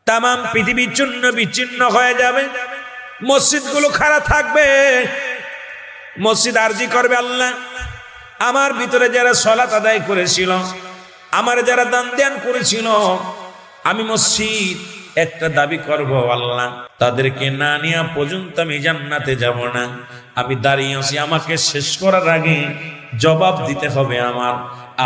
তামাম পৃথিবী চূর্ণ বিচ্ছিন্ন হয়ে যাবে, মসজিদগুলো খারাপ থাকবে। মসজিদ আরজি করবে, আল্লাহ আমার ভিতরে যারা সালাত আদায় করেছিল, আমার যারা দান ধ্যান করেছিল, আমি মসজিদ একটা দাবি করব, আল্লাহ তাদেরকে না নেওয়া পর্যন্ত আমি জান্নাতে যাব না। আমি দাঁড়িয়ে আছি, আমাকে শেষ করার আগে জবাব দিতে হবে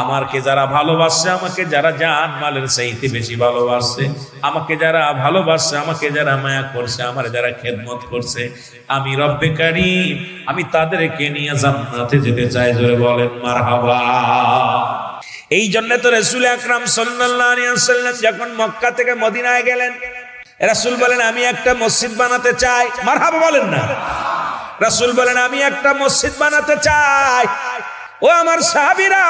আমাকে যারা ভালোবাসছে, আমাকে যারা জান মালের চাইতে বেশি ভালোবাসছে, আমাকে যারা ভালোবাসছে, আমাকে যারা মায়া করছে, আমার যারা খেদমত করছে, আমি রব্বে কারীম আমি তাদেরকে নিয়ে জান্নাতে যেতে চাই। জোরে বলেন মারহাবা। এই জন্য তো রাসূল আকরাম সাল্লাল্লাহু আলাইহি ওয়াসাল্লাম যখন মক্কা থেকে মদিনায় গেলেন, রাসূল বলেন আমি একটা মসজিদ বানাতে চাই। মারহাবা বলেন না। রাসূল বলেন আমি একটা মসজিদ বানাতে চাই। ও আমার সাহাবীরা,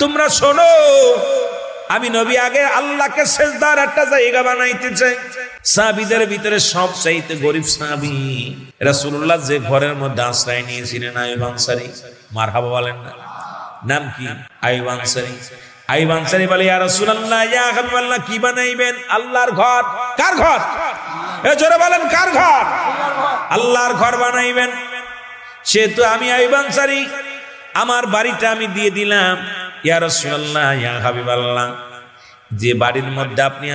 তোমরা শোনো, আমি নবী আগে আল্লাহকে সিজদার একটা জায়গা বানাইতে চাই। সাহাবীদের ভিতরে সবচাইতে গরীব সাহাবী রাসূলুল্লাহ যে ঘরের মধ্যে আশ্রয় নিয়েছিলেন, আইয়ুব আনসারী। মারহাবা বলেন না। নাম কি? আইয়ুব আনসারী। আইয়ুব আনসারী বলে, ইয়া রাসূলুল্লাহ, ইয়া হাবিবাল্লাহ, কি বানাইবেন? আল্লাহর ঘর। কার ঘর? এ জোরে বলেন, কার ঘর? আল্লাহর ঘর বানাইবেন। সেহেতু আমি আইয়ুব আনসারী আমার বাড়িটা আমি দিয়ে দিলাম। ইয়া রাসূলুল্লাহ, ইয়া হাবিবাল্লাহ, যে বাড়ির মধ্যে আপনি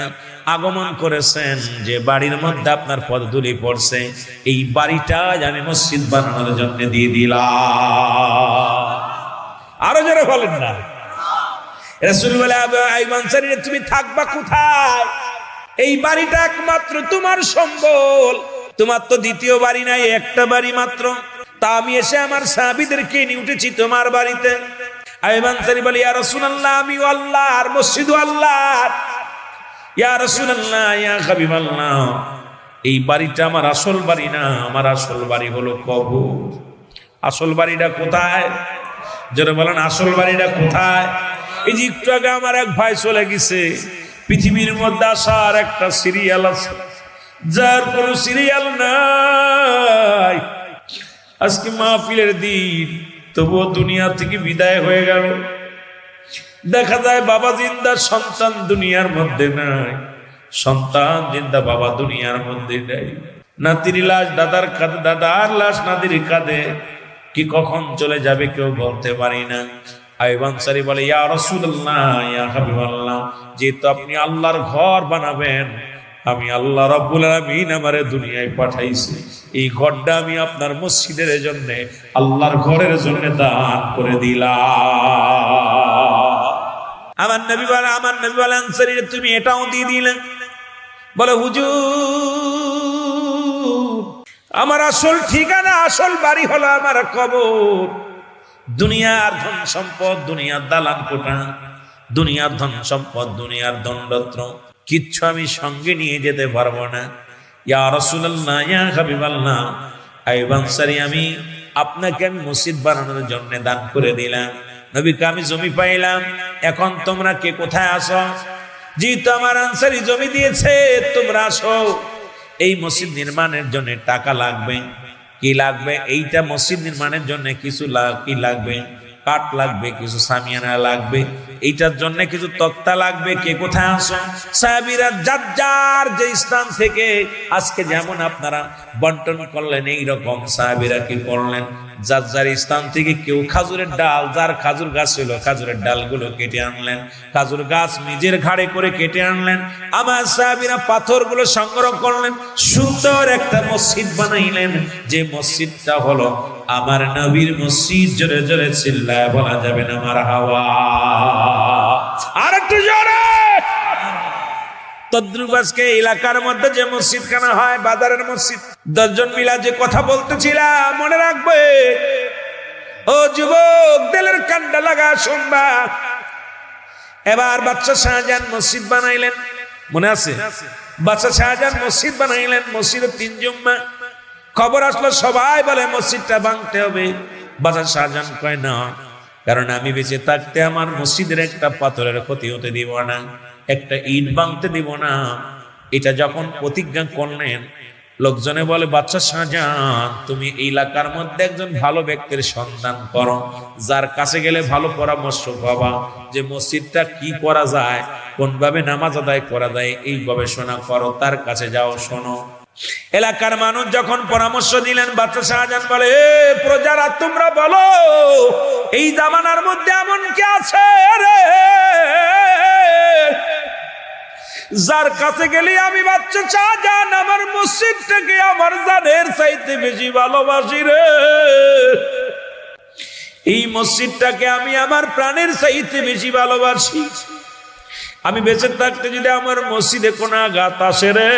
আগমন করেছেন, যে বাড়ির মধ্যে আপনার পদধূলি পড়ছে, এই বাড়িটা আমি মসজিদ বানানোর জন্য দিয়ে দিলাম। আরো যারা বলেন না। রাসূল বলে, আইয়ুব আনসারী, তুমি থাকবা কোথায়? এই বাড়িটা একমাত্র তোমার সম্বল, তোমার তো দ্বিতীয় বাড়ি নাই, একটা বাড়ি মাত্র। তা আমি এসে আমার সাহাবীদেরকে নিয়ে উঠেছি তোমার বাড়িতে। আইয়ুব আনসারী বলে, ইয়া রাসূলুল্লাহ, আমি আল্লাহর মসজিদ, আল্লাহর। ইয়া রাসূলুল্লাহ, ইয়া হাবিবাল্লাহ, এই বাড়িটা আমার আসল বাড়ি না, আমার আসল বাড়ি হলো কবর। আসল বাড়িটা কোথায়? যারা বলেন আসল বাড়িটা কোথায়? এই যে একটু আগে আমার এক ভাই চলে গেছে, পৃথিবীর মধ্যে আসার একটা সিরিয়াল আছে, যার কোনো সিরিয়াল নাই। আজকে মাহফিলের দিন, তবুও দুনিয়া থেকে বিদায় হয়ে গেল। দেখা যায় বাবা জিন্দা, সন্তান দুনিয়ার মধ্যে নাই, সন্তান জিন্দা, বাবা দুনিয়ার মধ্যে নাই। নাতির লাশ দাদার কাঁধে, দাদার লাশ নাতির কাঁধে, কি কখন চলে যাবে কেউ বলতে পারি না। আইয়ুব আনসারী বলে, ইয়া রাসূলুল্লাহ, ইয়া হাবিবাল্লাহ, যেহেতু আপনি আল্লাহর ঘর বানাবেন, আমি আল্লাহ রাব্বুল আলামিন আমারে দুনিয়ায় পাঠাইছি, এই ঘরটা আমি আপনার মসজিদের জন্য, আল্লাহর ঘরের জন্য দান করে দিলাম। আমার নবী বলে, আনসারী, তুমি এটাও দিয়ে দিলে? বলে, হুজুর, আমার আসল ঠিকানা, আসল বাড়ি হলো আমার কবর। দুনিয়ার ধন সম্পদ, দুনিয়ার দালান কোঠা, দুনিয়ার ধন সম্পদ, দুনিয়ার দণ্ডত্র কিচ্ছু আমি সঙ্গে নিয়ে যেতে পারবো না। ইয়া রাসূলুল্লাহ, ইয়া হাবিবাল্লাহ, আইয়ুব আনসারী, আমি আপনাকে আমি মসজিদ বানানোর জন্য দান করে দিলাম। নবীকে আমি জমি পাইলাম, এখন তোমরা কে কোথায় আসো? যেহেতু আমার আনসারী জমি দিয়েছে, তোমরা আসো। এই মসজিদ নির্মাণের জন্য টাকা লাগবে। কি লাগবে? এইটা মসজিদ নির্মাণের জন্য কিছু কি লাগবে? কাঠ লাগবে, কিছু সামিয়ানা লাগবে, এইটার জন্য কিছু তক্তা লাগবে। কে কোথায় আসো? সাহাবীরা যার যে স্থান থেকে আজকে যেমন আপনারা বন্টন করলেন, এইরকম সাহাবীরা কি করলেন? যার স্থান থেকে কেউ খাজুরের ডাল, যার খাজুর গাছ ছিল, খাজুরের ডালগুলো কেটে আনলেন, খাজুর গাছ নিজের ঘাড়ে করে কেটে আনলেন। আমার সাহাবীরা পাথরগুলো সংগ্রহ করলেন, সুন্দর একটা মসজিদ বানাইলেন, যে মসজিদটা হলো আমার নবীর মসজিদ। জোরে জোরে চিল্লায় বলা যাবে না মারহাবা? আর একটু জোরে। তদ্রুপ আজকে এলাকার মধ্যে যে মসজিদ খানা হয়, বাজারের মসজিদ, 10 জন মিলা যে কথা বলতেছিলাম মনে রাখবে। ও যুবক, দিলের কান্ডা লাগা শুনবা। এবার বাদশা শাহজাহান মসজিদ বানাইলেন, মনে আছে? বাদশা শাহজাহান মসজিদ বানাইলেন, মসজিদে 3 জুম্মা। খবর আসলো, সবাই বলে মসজিদটা ভাঙতে হবে। বাদশা শাহজাহান কয় না, কারণ আমি বেঁচে থাকতে আমার মসজিদের একটা পাথরের ক্ষতি হতে দিব না, একটা ইট ভাঙতে দিব না। এটা যখন প্রতিজ্ঞা করলেন, লোকজনে বলে, বাচ্চা শাহজাহান, তুমি এই এলাকার মধ্যে একজন ভালো ব্যক্তির সন্ধান করো, যার কাছে গেলে ভালো পরামর্শ পাবা, যে মসজিদটা কি করা যায়, কোনভাবে নামাজ আদায় করা যায়, এই গবেষণা করো, তার কাছে যাও, শোনো। এলাকার মানুষ যখন পরামর্শ দিলেন, বাচ্চা শাহজাহান বলে, প্রজারা তোমরা বলো, এই জামানার মধ্যে এমন কি আছে রে, যার কাছে গেলে আমি বাচ্চা শাহজাহান আমার মসজিদটাকে আমার জানের চাইতে বেশি ভালোবাসি রে, এই মসজিদটাকে আমি আমার প্রাণের চাইতে বেশি ভালোবাসি। আমি বেঁচে থাকতে যদি আমার মসজিদে কোনো আঘাত আসে রে,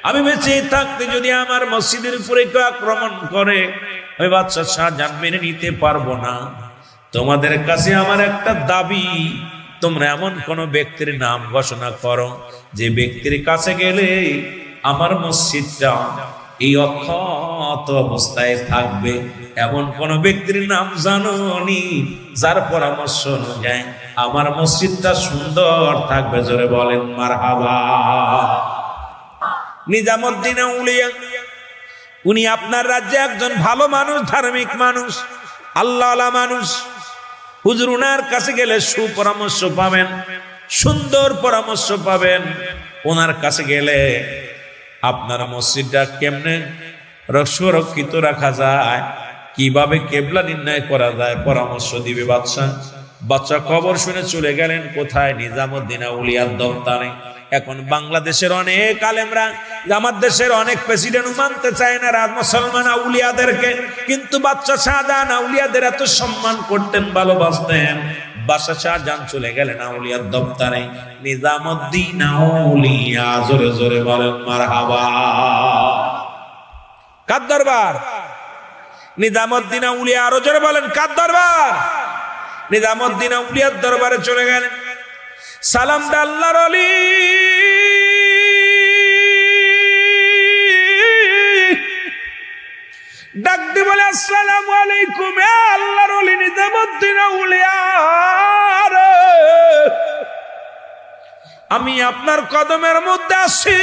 আমি বেঁচে থাকতে যদি আমার মসজিদের উপরে কেউ আক্রমণ করে, ওই বাচ্চা শাহজাহান মেনে নিতে পারবো না। তোমাদের কাছে আমার একটা দাবি, তোমরা এমন কোন ব্যক্তির নাম ঘোষণা করো, যে ব্যক্তির কাছে গেলে আমার মসজিদটা এই অক্ষত অবস্থায় থাকবে, এমন কোন ব্যক্তির নাম জানোনি, যার পরামর্শ অনুযায়ী আমার মসজিদটা সুন্দর থাকবে? জোরে বলেন মারহাবা। নিজামুদ্দিন আউলিয়া, উনি আপনার রাজ্যে একজন ভালো মানুষ, ধার্মিক মানুষ, আল্লাহওয়ালা মানুষ। হুজুর উনার কাছে গেলে সুপরামর্শ পাবেন, সুন্দর পরামর্শ পাবেন। ওনার কাছে গেলে আপনার মসজিদটা কেমনে সুরক্ষিত রাখা যায়, কিভাবে কেবলা নির্ণয় করা যায়, পরামর্শ দিবে বাদশা। বাচ্চা খবর শুনে চলে গেলেন কোথায়? নিজামুদ্দিন আউলিয়ার দপ্তরে। এখন বাংলাদেশের অনেক আলেমরা, আমার দেশের অনেক প্রেসিডেন্ট মানতে চায় না রাজ মুসলমান আউলিয়াদেরকে, কিন্তু বাচ্চা শাহজাহান আউলিয়াদের এত সম্মান করতেন, ভালোবাসতেন। বাদশা শাহজাহান চলে গেলেন আউলিয়ার দপ্তরে। নিজামুদ্দিন আউলিয়া, জোরে জোরে বলেন মারহাবা। কার দরবার? নিজামুদ্দিন আউলিয়া। আরো জোরে বলেন কার দরবার? নিজামুদ্দিন আউলিয়ার দরবারে চলে গেলেন। সালাম দে আল্লাহর ওলি, ডাক দি বলে, আসসালামু আলাইকুম। আল্লাহর ওলি নিজামুদ্দিন আউলিয়া, আমি আপনার কদমের মধ্যে আছি,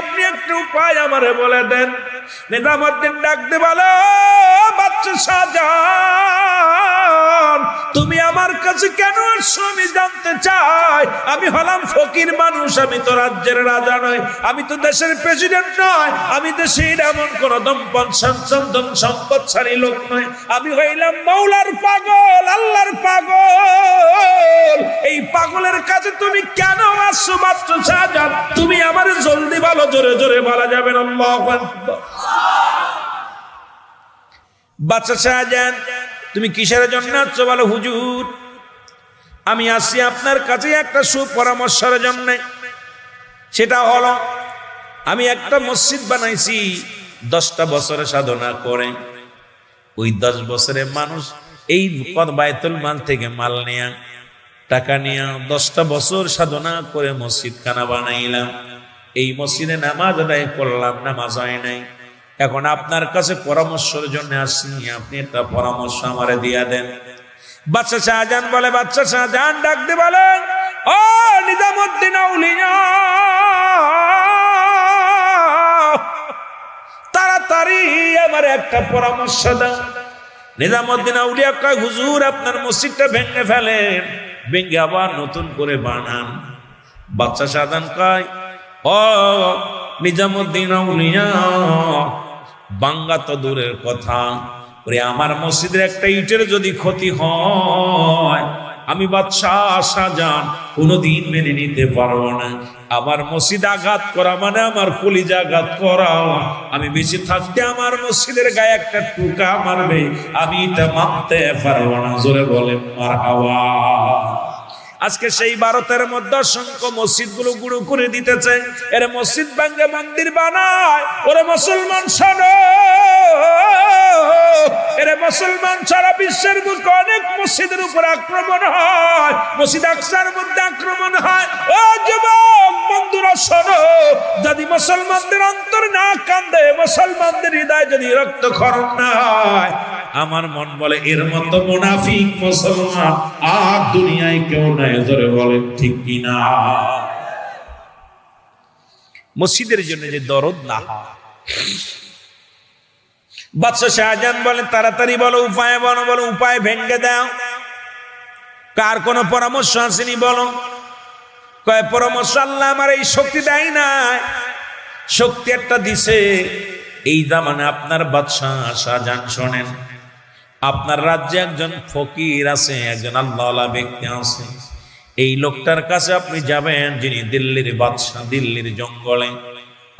আপনি একটু উপায় আমারে বলে দেন। নিজামুদ্দিন ডাক দি বলে, বাচ্চা শাহজাহান, তুমি আমার কাছে কেন আসছো আমি জানতে চাই। আমি হলাম ফকির মানুষ, আমি তো রাজ্যের রাজা নয়, আমি তো দেশের প্রেসিডেন্ট নয়, আমি দেশের এমন কোন সম্পদশালী লোক নয়। আমি হইলাম মৌলার পাগল, আল্লাহর পাগল। এই পাগলের কাছে তুমি কেন আসছো বাচ্চা শাহজাহান? তুমি আমার জলদি বলো, জোরে জোরে বলা যাবে না। আল্লাহু আকবার। বাচ্চা শাহজাহান, তুমি কিসের জন্য আসছো বলো? হুজুর, আমি আসছি আপনার কাছে একটা সুপরামর্শের জন্য। সেটা হলো, আমি একটা মসজিদ বানাইছি 10টা বছরে সাধনা করে। ওই 10 বছরে মানুষ এই বাইতুল মাল থেকে মাল নেয়া, টাকা নিয়ে 10টা বছর সাধনা করে মসজিদ খানা বানাইলাম। এই মসজিদে নামাজ আদায় করলাম, নামাজ হয় নাই। এখন আপনার কাছে পরামর্শের জন্য আসছি, আপনি একটা পরামর্শ আমারে দিয়া দেন। বাদশা শাহজাহান বলে, বাদশা শাহজাহান ডাক দিয়ে বলেন, ও নিজামুদ্দিন আউলিয়া, তাড়াতাড়ি আমার একটা পরামর্শ দাও। নিজামুদ্দিন আউলিয়া কয়, হুজুর আপনার মসজিদটা ভেঙে ফেলেন, ভেঙে আবার নতুন করে বানান। বাদশা শাহজাহান কয়, ও নিজামুদ্দিন আউলিয়া, বাঙ্গা তো দূরের কথা, ওরে আমার মসজিদের একটা ইটের যদি ক্ষতি হয়, আমি বাদশাহ শাহজাহান কোনোদিন মেনে নিতে পারবো না। আমার মসজিদ আঘাত করা মানে আমার কলিজা আঘাত করা। আমি বেঁচে থাকতে আমার মসজিদের গায়ে একটা টুকা মারবে, আমি এটা মানতে পারবো না। জোরে বলে মারহাবা। আজকে সেই ভারতের মধ্যে অসংখ্য মসজিদ গুলো গুঁড়ো করে দিতেছে। এর মসজিদ ভাঙ্গে মন্দির বানায়। ওরে মুসলমান শোনো, এর মুসলমান সারা বিশ্বের বুকে অনেক মসজিদের উপর আক্রমণ হয়, মসজিদ আকসার মধ্যে আক্রমণ হয়। ও যুবক বন্ধুরা শোনো, যদি মুসলমানদের অন্তর না কান্দে, মুসলমানদের হৃদয় যদি রক্তক্ষরণ না হয়, আমার মন বলে এর মতো মুনাফিক মুসলমান আর দুনিয়ায় কেউ নাই। জোরে বলেন ঠিক কিনা? মসজিদের জন্য যে দরদ না হয়। বাদশা শাহজাহান বলেন তাড়াতাড়ি বলো, উপায় বলো, বলো উপায় ভেঙ্গে দাও। কার কোনো পরামর্শ আসেনি বলো? কয় পরামর্শ আল্লাহ আমার এই শক্তি দেয় না, শক্তি একটা দিছে। এই জামানে আপনার বাদশা শাহজাহান শোনেন, আপনার রাজ্যে একজন ফকির আছে, একজন আল্লাহওয়ালা ব্যক্তি আছে। এই লোকটার কাছে আপনি যাবেন, যিনি দিল্লির বাদশা, দিল্লির জঙ্গলে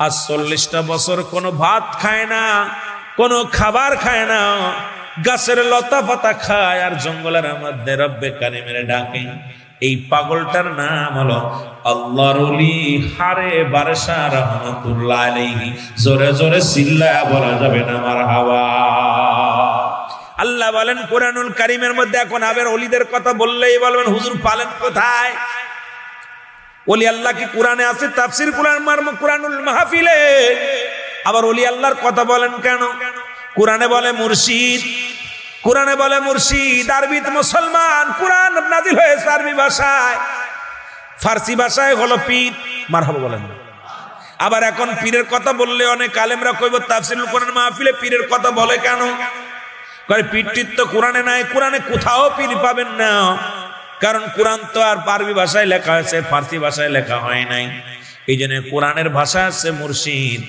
আজ 40টা বছর কোনো ভাত খায় না, কোনো খাবার খায় না, গাছের লতা পাতা খায় আর জঙ্গলের মধ্যে রব্বে কারিমের ডাকে। এই পাগলটার নাম হলো আল্লাহর ওলি হারে বারসা রহমাতুল্লাহ আলাইহি। জোরে জোরে চিল্লায়া বলা যাবে না মারহাবা। আল্লাহ বলেন কোরআনুল কারীমের মধ্যে, এখন আবার ওলিদের কথা বললেই বলবেন হুজুর পালেন কোথায়? ওলি আল্লাহ কি কোরআনে আছে? তাফসীর কোরআনুল মাহফিলে আবার ওলি আল্লাহর কথা বলেন কেন? কোরআনে বলে মুর্শিদ, কোরআনে বলে মুর্শিদ, আরবিত মুসলমান, কোরআন নাজিল হয়েছে আরবি ভাষায়, ফার্সি ভাষায় হলো পীর। মারহাবা বলেন। আবার এখন পীরের কথা বললে অনেক আলেমরা কইব তাফসীরুল কোরআন মাহফিলে পীরের কথা বলে কেন? কয় পীরটির তো কোরআনে নাই, কোরআনে কোথাও পীর পাবেন না, কারণ কোরআন তো আর আরবি ভাষায় লেখা হয়েছে, ফার্সি ভাষায় লেখা হয় নাই। এই জন্য কোরআনের ভাষা আছে মুর্শিদ,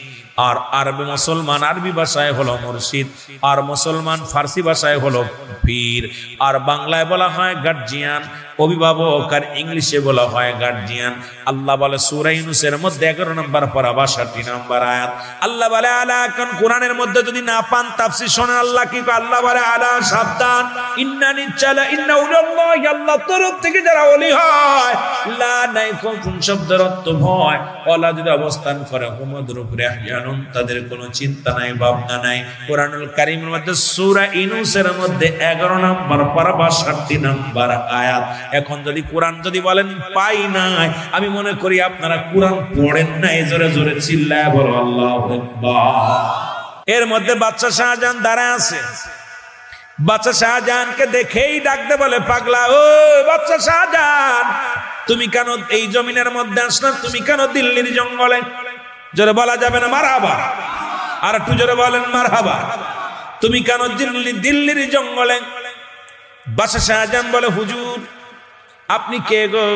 আর আরবি মুসলমান আরবি ভাষায় হলো মুর্শিদ, আর মুসলমান ফার্সি ভাষায় হলো পীর, আর বাংলায় বলা হয় গার্জিয়ান, অভিভাবক, আর ইংলিশে বলা হয় গার্জিয়ান। আল্লাহ বলে সূরা ইউনূসের মধ্যে 11 নম্বর পারা 62 নম্বর আয়াত, আল্লাহ বলে আলা, এখন কোরআনের মধ্যে যদি না পান তাফসীর শোনেন আল্লাহ কি কয়? আল্লাহ বলে আলা, সাবধান, ইন্নানি চালা ইন্না উলিল্লাহি, আল্লাহ তরফ থেকে যারা ওলি হয়, লা নাই কোন শব্দের অর্থ ভয়, ওলা যদি অবস্থান করে হুমদের উপরে আহজানুন, তাদের কোনো চিন্তা নাই, ভাবনা নাই। কোরআনুল কারীমের মধ্যে সূরা ইউনূসের মধ্যে 11 নম্বর পারা 62 নম্বর আয়াত। এখন যদি কোরআন যদি বলেন পাই নাই, আমি মনে করি আপনারা কোরআন পড়েন নাই। জোরে জোরে চিল্লায়া বলো আল্লাহু আকবার। এর মধ্যে বাদশা শাহজাহান দাঁড়ায় আছে, বাদশা শাহজাহানকে দেখেই ডাকতে বলে পাগলা, ও বাদশা শাহজাহান, তুমি কেন এই জমিনের মধ্যে আসলে? তুমি কেন দিল্লির জঙ্গলে? জোরে বলা যাবে না মারহাবা? আর একটু জোরে বলেন মারহাবা। তুমি কেন দিল্লির জঙ্গলে? বাদশা শাহজাহান বলে হুজুর আপনি কে গো?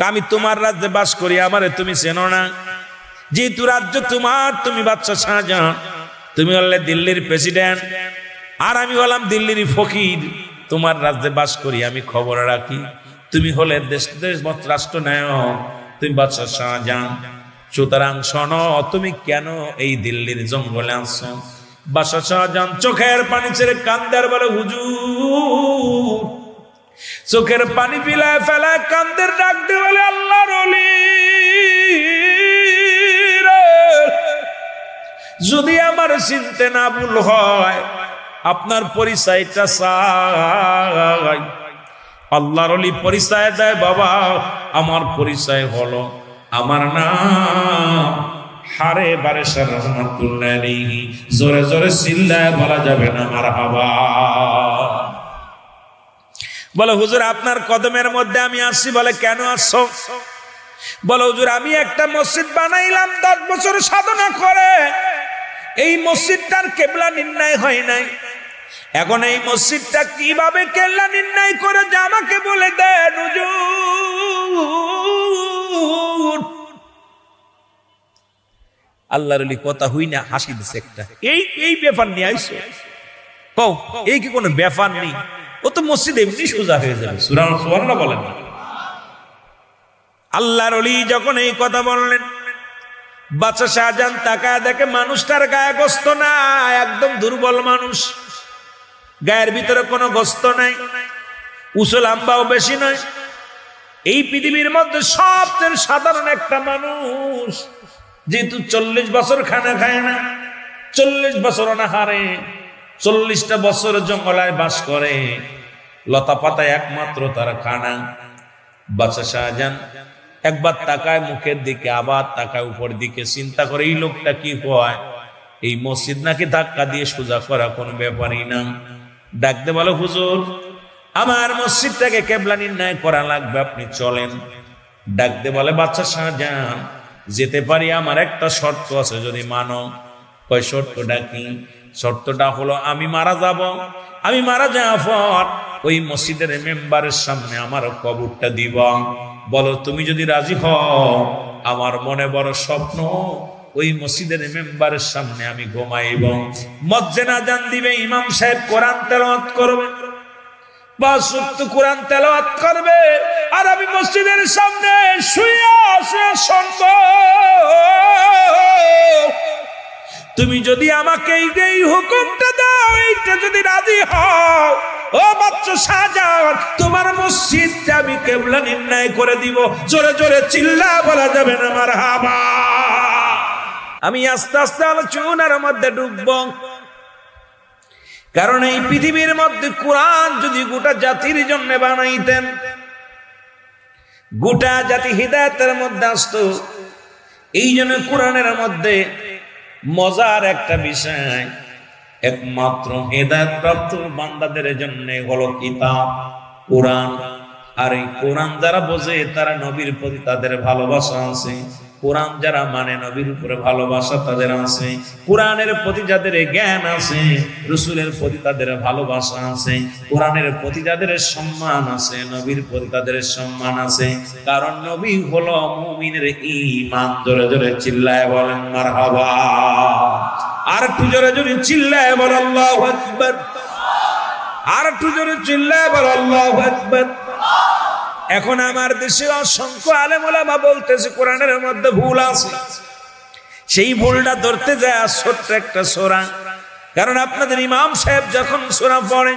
আমি তোমার রাজ্যে বাস করি, আমারে তুমি চেনো না? যেহেতু রাজ্য তোমার, তুমি বাদশা শাহজাহান, তুমি হলে দিল্লির প্রেসিডেন্ট, আর আমি হলাম দিল্লির ফকির, তোমার রাজ্যে বাস করি, আমি খবর রাখি। তুমি হলে দেশ রাষ্ট্র নায়ক, তুমি বাদশা শাহজাহান, সুতরাং শোনো তুমি কেন এই দিল্লির জঙ্গলে আসছো? বাদশা শাহজাহান চোখের পানি ছেড়ে কান্দার বলে হুজুর, চোখের পানি পিলায় ফেলায় কান্দের ডাক দিয়ে বলে আল্লাহর ওলি, যদি আমার চিনতে না ভুল হয় আপনার পরিচয়টা চাই। আল্লাহর ওলি পরিচয় দেয়, বাবা আমার পরিচয় হলো, আমার নাম হারে বারেশা রহমাতুল্লাহ আলাইহি। জোরে জোরে চিল্লায় বলা যাবে না মারহাবা। বলে হুজুর আপনার কদমের মধ্যে আমি আসছি। বলে কেন আসছো? বলে হুজুর আমি একটা মসজিদ বানাইলাম 10 বছর সাধনা করে, এই মসজিদটার কেবলা নির্ণয় হয় নাই। এখন এই মসজিদটা কিভাবে কেবলা নির্ণয় করে যে আমাকে বলে দেন হুজুর। আল্লাহর ওলি কথা হই না হাসি দিছে একটা, এই ব্যাপার নিয়ে আইছো? কও এই কি কোনো ব্যাপার নেই, ও তো মসজিদ এমনি সোজা হয়ে যাবে। সুবহানাল্লাহ বলেন। আল্লাহর ওলি যখন এই কথা বললেন, বাদশা শাহজাহান তাকায় দেখে মানুষটার গায়ে গোস্ত না, একদম দুর্বল মানুষ, গায়ের ভিতরে কোনো গোস্ত নাই, উঁচু লম্বাও বেশি নয়। এই পৃথিবীর মধ্যে সবচেয়ে সাধারণ একটা মানুষ, যেহেতু 40 বছর খানা খায় না, 40 বছর অনাহারে, 40টা বছর জঙ্গলায় বাস করে, লতা পাতায় একমাত্র তার খানা। বাদশা শাহজাহান একবার তাকায় মুখের দিকে, আবার তাকায় উপর দিকে, চিন্তা করে এই লোকটা কি হয়, এই মসজিদ নাকি ধাক্কা দিয়ে সোজা করা কোনো ব্যাপারই না। ডাকতে বলে হুজুর আমার মসজিদটাকে কেবলা নির্ণয় করা লাগবে, আপনি চলেন। ডাকতে বলে বাদশা শাহজাহান যেতে পারি, আমার একটা শর্ত আছে, যদি মানো। কয় শর্তটা কি? শর্তটা হলো আমি মারা যাব, আমি মারা যাওয়ার পর ওই মসজিদের মেম্বারের সামনে আমার কবরটা দিব। বলো তুমি যদি রাজি হও, আমার মনে বড় স্বপ্ন, ওই মসজিদের মেম্বারের সামনে আমি ঘুমাইব। মসজিদে আযান দিবে, ইমাম সাহেব কোরআন তেলাওয়াত করবে, বা সুক্ত কোরআন তেলাওয়াত করবে, আর আমি মসজিদের সামনে শুয়ে শুয়ে শুনব। তুমি যদি আমাকে এই হুকুমটা দাও, এইটা যদি রাজি হও, ও বাচ্চা শাহজাহান, তোমার মসজিদটা আমি কিবলা নির্ণয় করে দিব। জোরে জোরে চিল্লা বলা যাবে না মারহাবা। আমি আস্তে আস্তে আলোচনার মধ্যে ডুবব, কারণ এই পৃথিবীর মধ্যে কোরআন যদি গোটা জাতির জন্য বানাইতেন, গোটা জাতি হিদায়াতের মধ্যে আসতো। এই জন্য কোরআনের মধ্যে মজার একটা বিষয়, একমাত্র হেদায়েত প্রাপ্ত বান্দাদের জন্য হলো কিতাব কোরআন। আর এই কোরআন যারা বোঝে তারা নবীর প্রতি তাদের ভালোবাসা আছে, কোরআন যারা মানে নবীর উপরে ভালোবাসা তাদের আছে, কোরআনের প্রতি যাদের জ্ঞান আছে, রাসূলের প্রতি তাদের ভালোবাসা আছে, কোরআনের প্রতি যাদের সম্মান আছে, নবীর প্রতি তাদের সম্মান আছে। কারণ নবী হলো মুমিনের ঈমান। জোরে জোরে চিল্লায় বলেন মারহাবা। আর একটু জোরে জোরে চিল্লায় বল আল্লাহু আকবার। আর একটু জোরে চিল্লায় বল আল্লাহু আকবার। এখন আমার দেশে অসংখ্য আলেম ওলামা বলতেছে কোরআনের মধ্যে ভুল আছে। সেই ভুলটা ধরতে যায় ছোট্ট একটা সূরা। কারণ আপনাদের ইমাম সাহেব যখন সূরা পড়ে,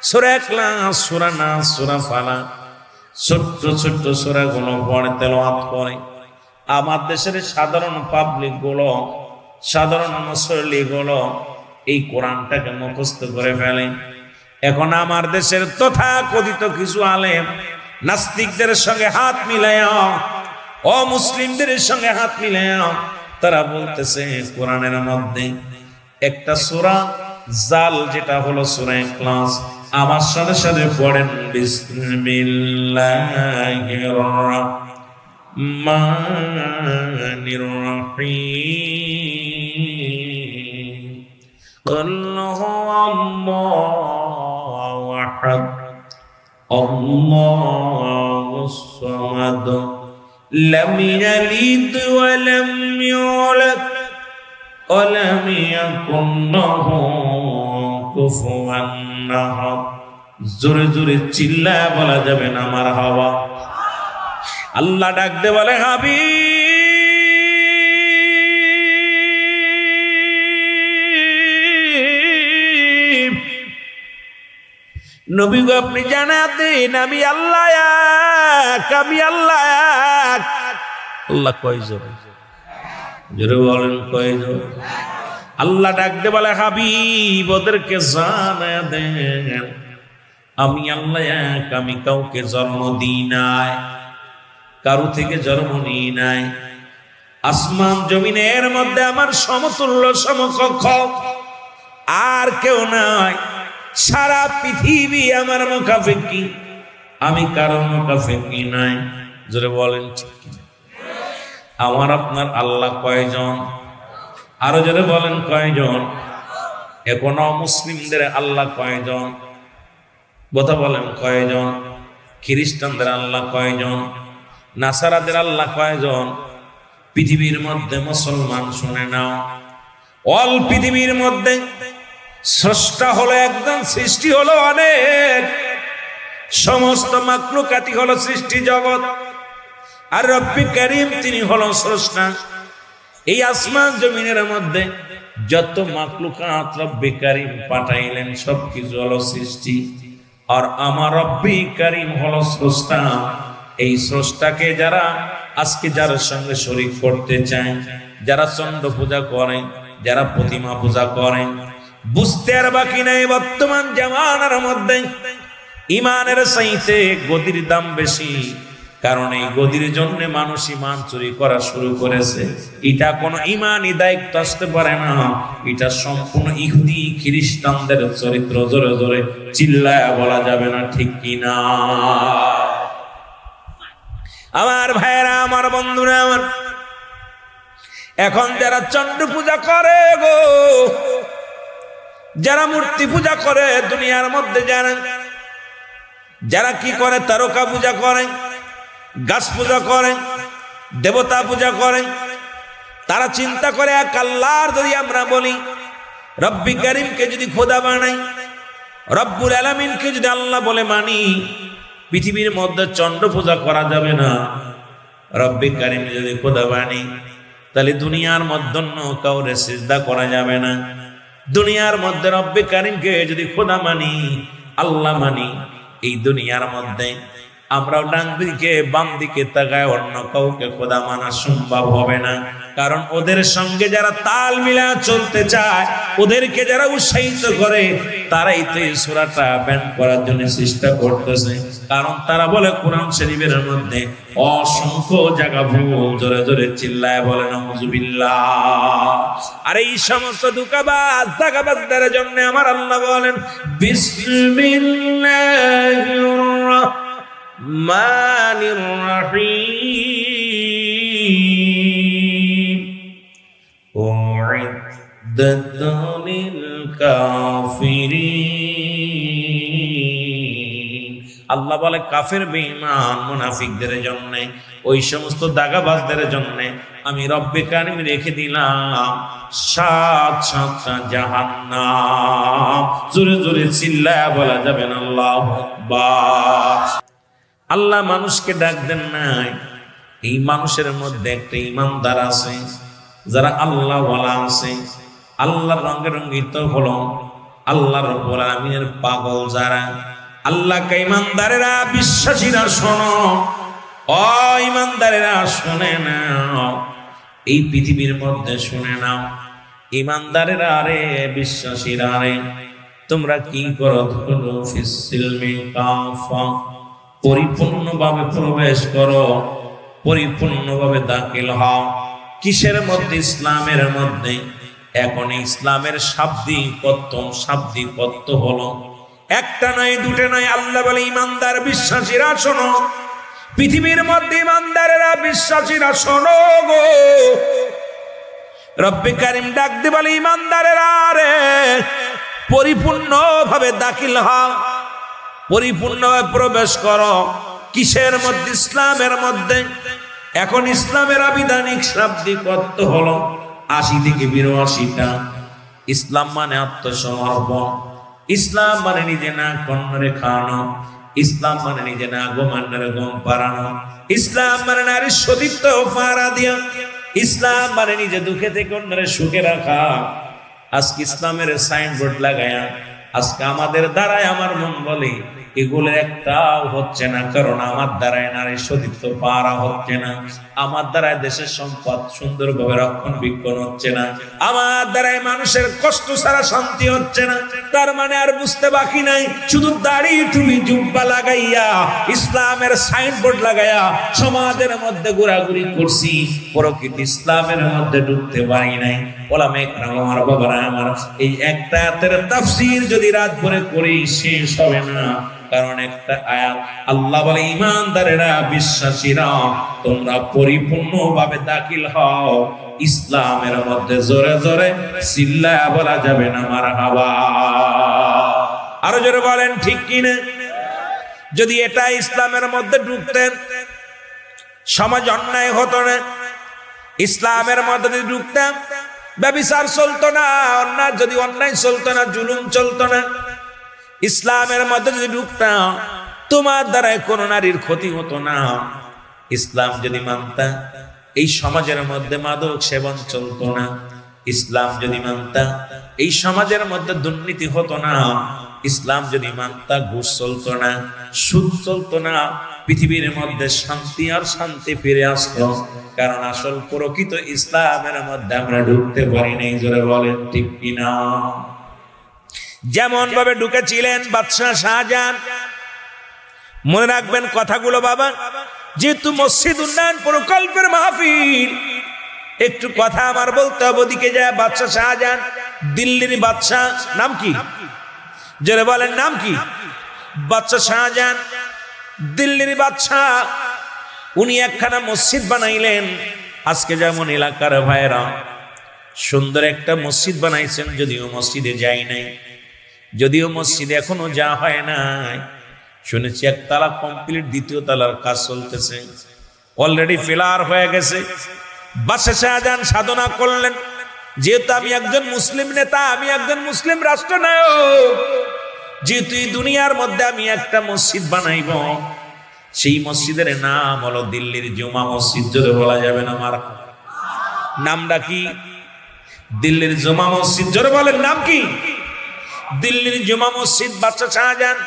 সূরা ইখলাস, সূরা নাস, সূরা ফালাক, ছোট্ট ছোট্ট সূরাগুলো পড়ে, তেলাওয়াত করে, আমার দেশের সাধারণ পাবলিক গুলো, সাধারণ মুসল্লি গুলো এই কোরআনটাকে মুখস্থ করে ফেলে। এখন আমার দেশের তথাকথিত কিছু আলেম নাস্তিকদের সঙ্গে হাত মিলায়া, অমুসলিমদের সঙ্গে হাত মিলায়া তারা বলতেছে কোরআনের মধ্যে একটা সূরা জাল, যেটা হলো সূরা ইখলাস। আমার সাথে সাথে পড়েন বিসমিল্লাহির রাহমানির রাহিম। কুল হুয়াল্লাহু আহাদ, আল্লাহুস সামাদ, লাম ইয়ালিদ ওয়া লাম ইউলাদ ওয়া লাম ইয়াকুন লাহু কুফুয়ান আহাদ। জোরে জোরে চিল্লায় বলা যাবে না মারহাবা। আল্লাহ ডাক দে বলে, হাবিব নবী গো, আপনি জানা দেন আমি আল্লাহ এক, আমি আল্লাহ এক। আল্লাহ কয়জন? জোরে বলেন কয়জন? আল্লাহ ডাকতে বলে, হাবিব ওদেরকে জানা দেন আমি আল্লাহ এক, আমি কাউকে জন্ম দিই নাই, কারো থেকে জন্ম নিই নাই। আসমান জমিনের মধ্যে আমার সমতুল্য সমকক্ষ আর কেউ নাই। সারা পৃথিবী আমার মুখাপেক্ষী, আমি কারো মুখাপেক্ষী নাই। জোরে বলেন ঠিক কি? আমার আপনার আল্লাহ কয়জন? আরো জোরে বলেন কয়জন? এখনো মুসলিমদের আল্লাহ কয়জন? কথা বলেন কয়জন? খ্রিস্টানদের আল্লাহ কয়জন? নাসারাদের আল্লাহ কয়জন? পৃথিবীর মধ্যে মুসলমান শুনে নাও, অল পৃথিবীর মধ্যে স্রষ্টা হলো একজন, সৃষ্টি হলো অনেক, সমস্ত মাখলুকাতি হলো সৃষ্টি জগৎ, আর রব্বি কারীম তিনি হলো স্রষ্টা। এই আসমান জমিনের মধ্যে যত মাখলুকাত রব্বি কারীম পাঠাইলেন সবকিছু হলো সৃষ্টি, আর আমার রব্বি কারীম হলো স্রষ্টা। এই স্রষ্টাকে যারা আজকে যার সঙ্গে শরীক করতে চায়, যারা চন্দ্র পূজা করেন, যারা প্রতিমা পূজা করেন, বুঝতে আর বাকি নাই বর্তমান জামানার মধ্যে ইমানের চাইতে গদির দাম বেশি। কারণ এই গদির জন্য মানুষ ইমান চুরি করা শুরু করেছে। এটা কোনো ইমানই দায়িত্ব আসতে পারে না, এটা সম্পূর্ণ ইহুদি খ্রিস্টানদের চরিত্র। জোরে জোরে চিল্লায় বলা যাবে না ঠিক কিনা? আমার ভাইয়েরা, আমার বন্ধুরা, আমার এখন যারা চন্দ্র পূজা করে গো, যারা মূর্তি পূজা করে দুনিয়ার মধ্যে, যারা কি করে, তারকা পূজা করে, গাছ পূজা করে, দেবতা পূজা করে, তারা চিন্তা করে এক আল্লাহর যদি আমরা বলি, রব্বি কারিমকে যদি খোদা বানাই, রব্বুল আলামিনকে যদি আল্লাহ বলে মানি, পৃথিবীর মধ্যে চন্দ্র পূজা করা যাবে না। রব্বি কারিম যদি খোদা বানি, তাহলে দুনিয়ার মধ্যে অন্য কাউরে সিজদা করা যাবে না। দুনিয়ার মধ্যে রব্বি কারিমকে যদি খোদা মানি, আল্লাহ মানি, এই দুনিয়ার মধ্যে আমরাও ডান দিকে বাম দিকে তাকায় অন্য কাউকে খোদা মানা সম্ভব হবে না। কারণ ওদের সঙ্গে যারা তাল মিলা চলতে চায়, ওদেরকে যারা উৎসাহিত করে, তারাই তো এই সূরাটা ব্যান করার জন্য চেষ্টা করতেছে। কারণ তারা বলে কোরআন শরীফের মধ্যে অসংখ্য জায়গা ভুল, জোরে জোরে চিল্লায় বলে নাউযুবিল্লাহ। আর এই সমস্ত দাগাবাজদের জন্য আমার আল্লাহ বলেন বিসমিল্লাহির রহমানির রহিম। উইদ্দাত লিল কাফিরিন। আল্লাহ বলে কাফের বেঈমান মুনাফিকদের জন্য, ওই সমস্ত দাগাবাজদের জন্য আমি রব্বে কারিম রেখে দিলাম ৭টা জাহান্নাম। জোরে জোরে চিল্লায়া বলা যাবে না আল্লাহু আকবার। আল্লাহ মানুষকে ডাক দেন নাই, এই মানুষের মধ্যে একটা ইমানদার আছে, যারা আল্লাহ ওয়ালা আছে, আল্লাহর রঙে রঙিত হলো, আল্লাহ রাব্বুল আলামিনের পাগল যারা, আল্লাহকে ইমানদারেরা বিশ্বাসীরা শোনো, ও ইমানদারেরা শুনে নাও, এই পৃথিবীর মধ্যে শুনে নাও, ইমানদারেরা রে, বিশ্বাসীরা রে, তোমরা কি করো, ধুলু ফিস সিলমি কাফা, পরিপূর্ণভাবে প্রবেশ করো, পরিপূর্ণভাবে দাখিল হও। কিসের মধ্যে? ইসলামের মধ্যে। এখন ইসলামের শাব্দিক অর্থ হলো একটা নয়, দুটো নয়। আল্লাহ বলে ইমানদার বিশ্বাসীরা শোনো, পৃথিবীর মধ্যে ইমানদারেরা বিশ্বাসীরা শোনো গো। রব্বে কারিম ডাক দিয়ে বলে ইমানদারেরা রে, পরিপূর্ণভাবে দাখিল হও, পরিপূর্ণভাবে প্রবেশ করো। কিসের মধ্যে? ইসলামের মধ্যে। এখন ইসলামের আবিধানিক শাব্দিক অর্থ হলো ৮০ থেকে ৮২টা। ইসলাম মানে আত্মসমর্পণ, ইসলাম মানে নিজে না কন্যরে খাওয়ানো, ইসলাম মানে নিজে না গোমান্ডরে গম পাড়ানো, ইসলাম মানে নারীর সতীত্ব পাড়া দিয়া, ইসলাম মানে নিজে দুঃখে থেকে অন্যরে সুখে রাখা। আজকে ইসলামের সাইনবোর্ড লাগায়া আজকে আমাদের দ্বারায় আমার মন বলে এগুলো একটাও হচ্ছে না, কারণ আমার দ্বারায় নারীর সতীত্ব পারা হচ্ছে না, আমার দ্বারায় দেশের সম্পদ সুন্দরভাবে রক্ষণাবেক্ষণ হচ্ছে না, আমার দ্বারায় মানুষের কষ্ট ছাড়া শান্তি হচ্ছে না। তার মানে আর বুঝতে বাকি নাই, শুধু দাড়ি টুপি জুব্বা লাগাইয়া ইসলামের সাইনবোর্ড লাগাইয়া সমাজের মধ্যে ঘোরাঘুরি করছি, প্রকৃত ইসলামের মধ্যে ঢুকতে পারি নাই। ওলামা একরাম আমার বাবারা আমার, এই একটা আয়াতের তাফসীর যদি রাত ভরে করি শেষ হবে না। কারণ একটা আয়াত আল্লাহ বলে ইমানদারেরা বিশ্বাসীরা তোমরা পরিপূর্ণভাবে দাখিল হও ইসলামের মধ্যে। জোরে জোরে চিল্লায়া বলা যাবে না মারহাবা। আরো জোরে বলেন ঠিক কিনা? যদি এটা ইসলামের মধ্যে ঢুকতেন সমাজ অন্যায় হতো না। ইসলামের মধ্যে যদি ঢুকতাম ব্যভিচার চলতো না, অন্যায় যদি অন্যায় চলতো না, জুলুম চলতো না। ইসলামের মধ্যে যদি ঢুকতাম তোমার দ্বারাই কোন নারীর ক্ষতি হতো না। ইসলাম যদি মানতা এই সমাজের মধ্যে মাদক সেবন চলতো না। ইসলাম যদি মানতা এই সমাজের মধ্যে দুর্নীতি হতো না। ইসলাম যদি মানতা ঘুষ চলতো না, সুদ চলতো না। পৃথিবীর মধ্যে শান্তি আর শান্তি ফিরে আসতো। কারণ আসল প্রকৃত ইসলামের মধ্যে আমরা ঢুকতে পারি নাই। জোরে বলেন ঠিক কিনা? যেমন ভাবে ঢুকেছিলেন বাদশাহ শাহজাহান। মনে রাখবেন কথাগুলো বাবা, যেহেতু মসজিদ উন্নয়ন প্রকল্পের মাহফিল, একটু কথা আমার বলতে হবে। ওদিকে যায় বাদশাহ শাহজাহান, দিল্লির বাদশাহ। নাম কি? জোরে বলেন নাম কি? বাদশাহ শাহজাহান দিল্লির বাদশাহ। উনি একখানা মসজিদ বানাইলেন। আজকে যেমন এলাকার ভাইরা সুন্দর একটা মসজিদ বানাইছেন, যদিও মসজিদে যাই নাই, যদিও মসজিদে এখনো যা হয় নাই, শুনেছি একতলা কমপ্লিট, দ্বিতীয় তলার কাজ চলতেছে, অলরেডি ফিলার হয়ে গেছে। বাদশাহ শাহজাহান সাধনা করলেন, যেহেতু আমি একজন মুসলিম নেতা, আমি একজন মুসলিম রাষ্ট্রনায়ক, যেহেতু এই দুনিয়ার মধ্যে আমি একটা মসজিদ বানাইব, সেই মসজিদের নাম হলো দিল্লির জুমা মসজিদ। জোরে বলা যাবে না আমার নামটা কি? দিল্লির জুমা মসজিদ। জোরে বলেন নাম কি? দিল্লির জুমা মসজিদ। বাদশাহ শাহজাহান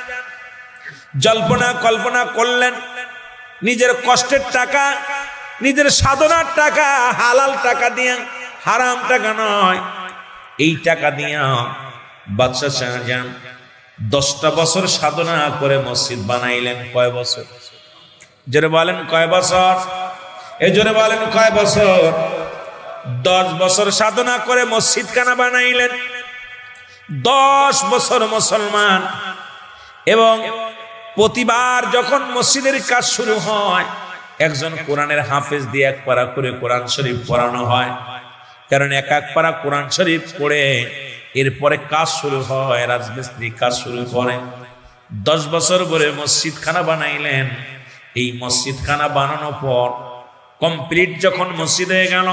জল্পনা কল্পনা করলেন, নিজের কষ্টের টাকা, নিজের সাধনার টাকা, হালাল টাকা দিয়ে, হারাম টাকা নয়, এই টাকা দিয়ে বাদশাহ শাহজাহান 10টা বছর সাধনা করে মসজিদ বানাইলেন। কয় বছর? জোরে বলেন কয় বছর? এই জোরে বলেন কয় বছর? 10 বছর সাধনা করে মসজিদ খানা বানাইলেন। 10 বছর মুসলমান, এবং প্রতিবার যখন মসজিদের কাজ শুরু হয়, একজন কোরআনের হাফেজ দিয়ে এক পারা করে কোরআন শরীফ পড়ানো হয়, কারণ এক পারা কোরআন শরীফ পড়ে এরপরে কাজ শুরু হয়, রাজমিস্ত্রি কাজ শুরু করে। 10 বছর ধরে মসজিদ খানা বানাইলেন। এই মসজিদ খানা বানানোর পর কমপ্লিট যখন মসজিদ হয়ে গেল,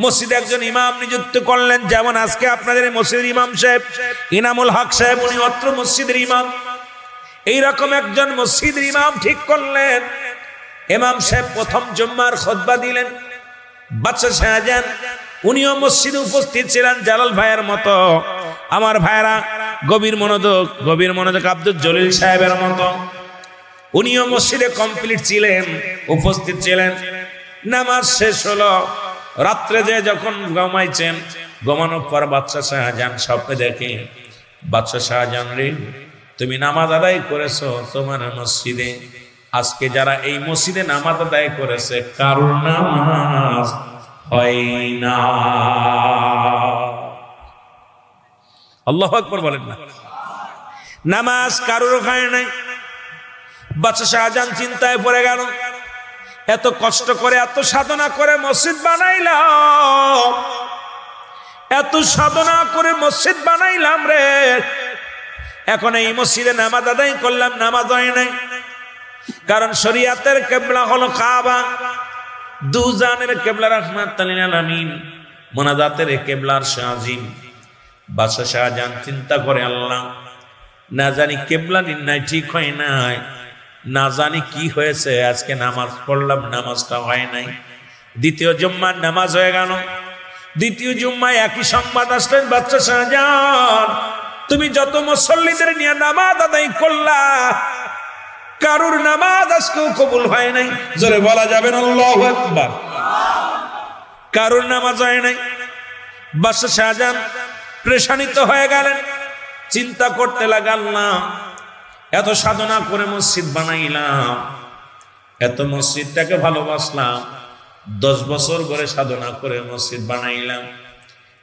মসজিদে একজন ইমাম নিযুক্ত করলেন, যেমন আজকে আপনাদের মসজিদের ইমাম সাহেব ইনামুল হক সাহেব, উনি অত্র মসজিদের ইমাম। এইরকম একজন মসজিদের ইমাম ঠিক করলেন। ইমাম সাহেব প্রথম জুম্মার খুতবা দিলেন। বাদশাহ শাহজাহান উনিও মসজিদে উপস্থিত ছিলেন, জালাল ভাইয়ের মতো। আমার ভাইয়েরা গভীর মনোযোগ আব্দুল জলিল সাহেবের মতো উনিও মসজিদে কমপ্লিট ছিলেন, উপস্থিত ছিলেন। নামাজ শেষ হলো, রাত্রে যে যখন ঘুমাইছেন, ঘুমানোর পর বাদশাহ শাহজাহান স্বপ্নে দেখে, বাদশাহ শাহজাহান রে, তুমি নামাজ আদায় করেছো তোমার মসজিদে, আজকে যারা এই মসজিদে নামাজ আদায় করেছে কারোর নামাজ হয় না। আল্লাহু আকবার বলেন না। নামাজ কারোর হয় নাই। বাদশাহ শাহজাহান চিন্তায় পড়ে গেল, এত কষ্ট করে এত সাধনা করে মসজিদ বানাইলাম, এত সাধনা করে মসজিদ বানাইলাম রে, এখন এই মসজিদে নামাজ আদায় করলাম, নামাজ হয় নাই। কারণ শরিয়াতের কিবলা হলো কাবা, দুজানের কিবলা রাহমাতুল লিল আলামিন, মুনাজাতের কিবলার শাহজিম। বাদশাহ শাহজাহান চিন্তা করে, আল্লাহ না জানি কিবলা নির্ণয় ঠিক হয় নাই, না জানি কি হয়েছে, আজকে নামাজ পড়লাম, নামাজটা হয় নাই। দ্বিতীয় জুম্মার নামাজ হয়ে গেল। দ্বিতীয় জুম্মায় একই সংবাদ আসলেন, বাদশাহ শাহজাহান তুমি যত মুসল্লিদের নিয়ে নামাজ আদায় করলা, কারুর নামাজ আজকেও কবুল হয় নাই। জোরে বলা যাবে না আল্লাহু আকবার? কারুর নামাজ হয় নাই। বাদশাহ শাহজাহান পেরেশানিত হয়ে গেলেন, চিন্তা করতে লাগলেন, না এত সাধনা করে মসজিদ বানাইলাম, এত মসজিদটাকে ভালোবাসলাম, 10 বছর ধরে সাধনা করে মসজিদ বানাইলাম,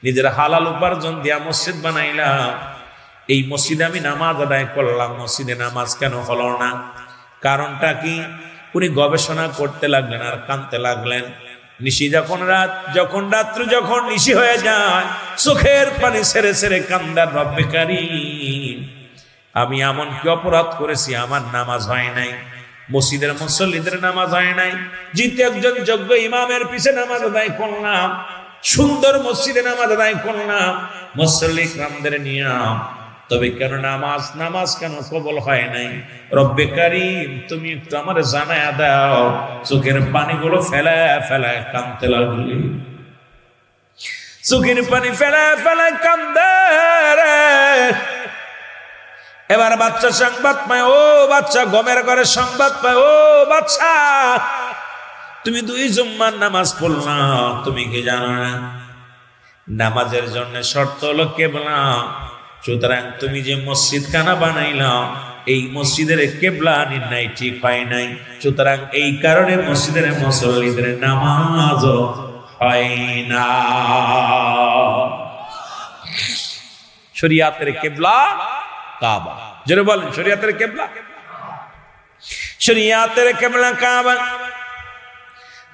নিজের হালাল উপার্জন দিয়া মসজিদ বানাইলাম, এই মসজিদে আমি নামাজ আদায় করলাম, মসজিদে নামাজ কেন হলো না? কারণটা কি? উনি গবেষণা করতে লাগলেন আর কাঁদতে লাগলেন। নিশি যখন রাত্র যখন নিশি হয়ে যায়, চোখের পানি ছেড়ে ছেড়ে কান্দার, রব্বে কারীম আমি এমন কি অপরাধ করেছি, আমার নামাজ হয় নাই, মসজিদের মুসল্লিদের নামাজ হয় নাই, জিতে একজন যোগ্য ইমামের পিছে নামাজ আদায় করলাম, সুন্দর মসজিদে নামাজ আদায় করলাম, মুসল্লি ইকরামদের নিয়াম, তবে কেন নামাজ কেন কবুল হয় নাই? রব্বে কারীম তুমি একটু আমার জানায়া দাও। চোখের পানিগুলো ফেলায় ফেলায় কাঁদতে লাগলি, চোখের পানি ফেলায় ফেলায় কান্দে রে। এবার বাচ্চা সংবাদ পায়, ও বাচ্চা গমের ঘরে সংবাদ পায়, ও বাচ্চা তুমি 2 জুম্মার নামাজ পড়লা, তুমি কি জানো না নামাজের জন্য শর্ত হলো কিবলা? সুতরাং তুমি যে মসজিদ খানা বানাইলাম, এই মসজিদের কিবলা নির্ণয় ঠিক হয় নাই, সুতরাং এই কারণে মসজিদের মুসল্লিদের নামাজ হয় না। শরিয়াতের কিবলা কাবা। জোরে বলেন শরিয়াতের কিবলা, শরিয়াতের কিবলা কাবা।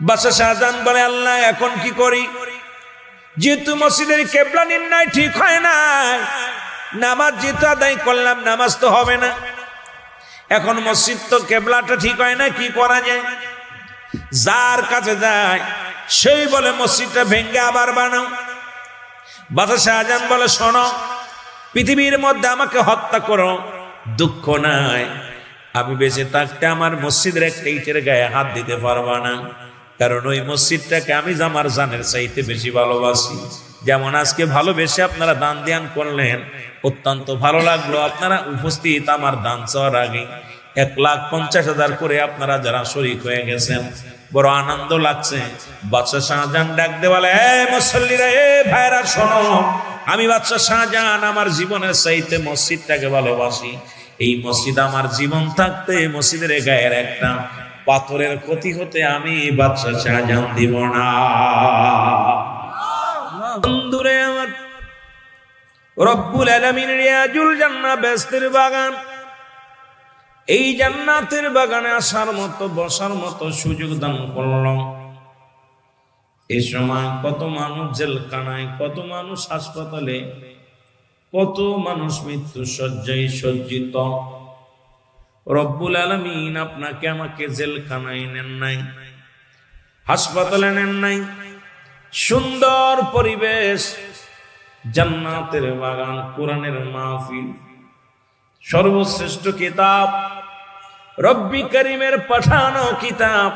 বাদশা শাহজাহান বলে আল্লাহ এখন কি করি, যেহেতু মসজিদের কেবলা নির্ণয় ঠিক হয় নাই, নামাজ যেহেতু আদায় করলাম নামাজ তো হবে না, এখন মসজিদ তো কেবলাটা ঠিক হয় না, কি করা যায়? যার কাছে যায় সেই বলে মসজিদটা ভেঙ্গে আবার বানাও। বাদশা শাহজাহান বলে শোনো, পৃথিবীর মধ্যে আমাকে হত্যা করো, দুঃখ নাই, আমি বেঁচে থাকতে আমার মসজিদের একটা ইটের গায়ে হাত দিতে পারবা না, কারণ ওই মসজিদটাকে আমি আমার জানের চাইতে বেশি ভালোবাসি। যেমন আজকে ভালোবেসে আপনারা দান ধ্যান করলেন, অত্যন্ত ভালো লাগলো। আপনারা উপস্থিত আমার দান চাওয়ার আগে 1,50,000 করে আপনারা যারা শরীক হয়ে গেছেন, বড় আনন্দ লাগছে। বাদশা শাহজাহান ডাক দে বলে, মুসল্লিরা, ভাইরা শোনো, আমি বাদশা শাহজাহান আমার জীবনের চাইতে মসজিদটাকে ভালোবাসি। এই মসজিদ আমার জীবন থাকতে মসজিদের গায়ের একটা পাথরের ক্ষতি হতে আমি বাদশা শাহজাহান দিব না। বন্ধুরে আমার, রব্বুল আলামিন রিয়াজুল জান্নাহ বেহেশতের বাগান, এই জান্নাতের বাগানে আসার মতো বসার মতো সুযোগ দান করল। এই সময় কত মানুষ জেলখানায়, কত মানুষ হাসপাতালে, কত মানুষ মৃত্যু শয্যায় সজ্জিত। রব্বুল আলামিন আপনাকে আমাকে জেলখানায় নেন নাই, হাসপাতালে নেন নাই, সুন্দর পরিবেশ, জান্নাতের বাগান, কোরআনের মাহফিল, সর্বশ্রেষ্ঠ কিতাব, রব্বি করিমের পাঠানো কিতাব,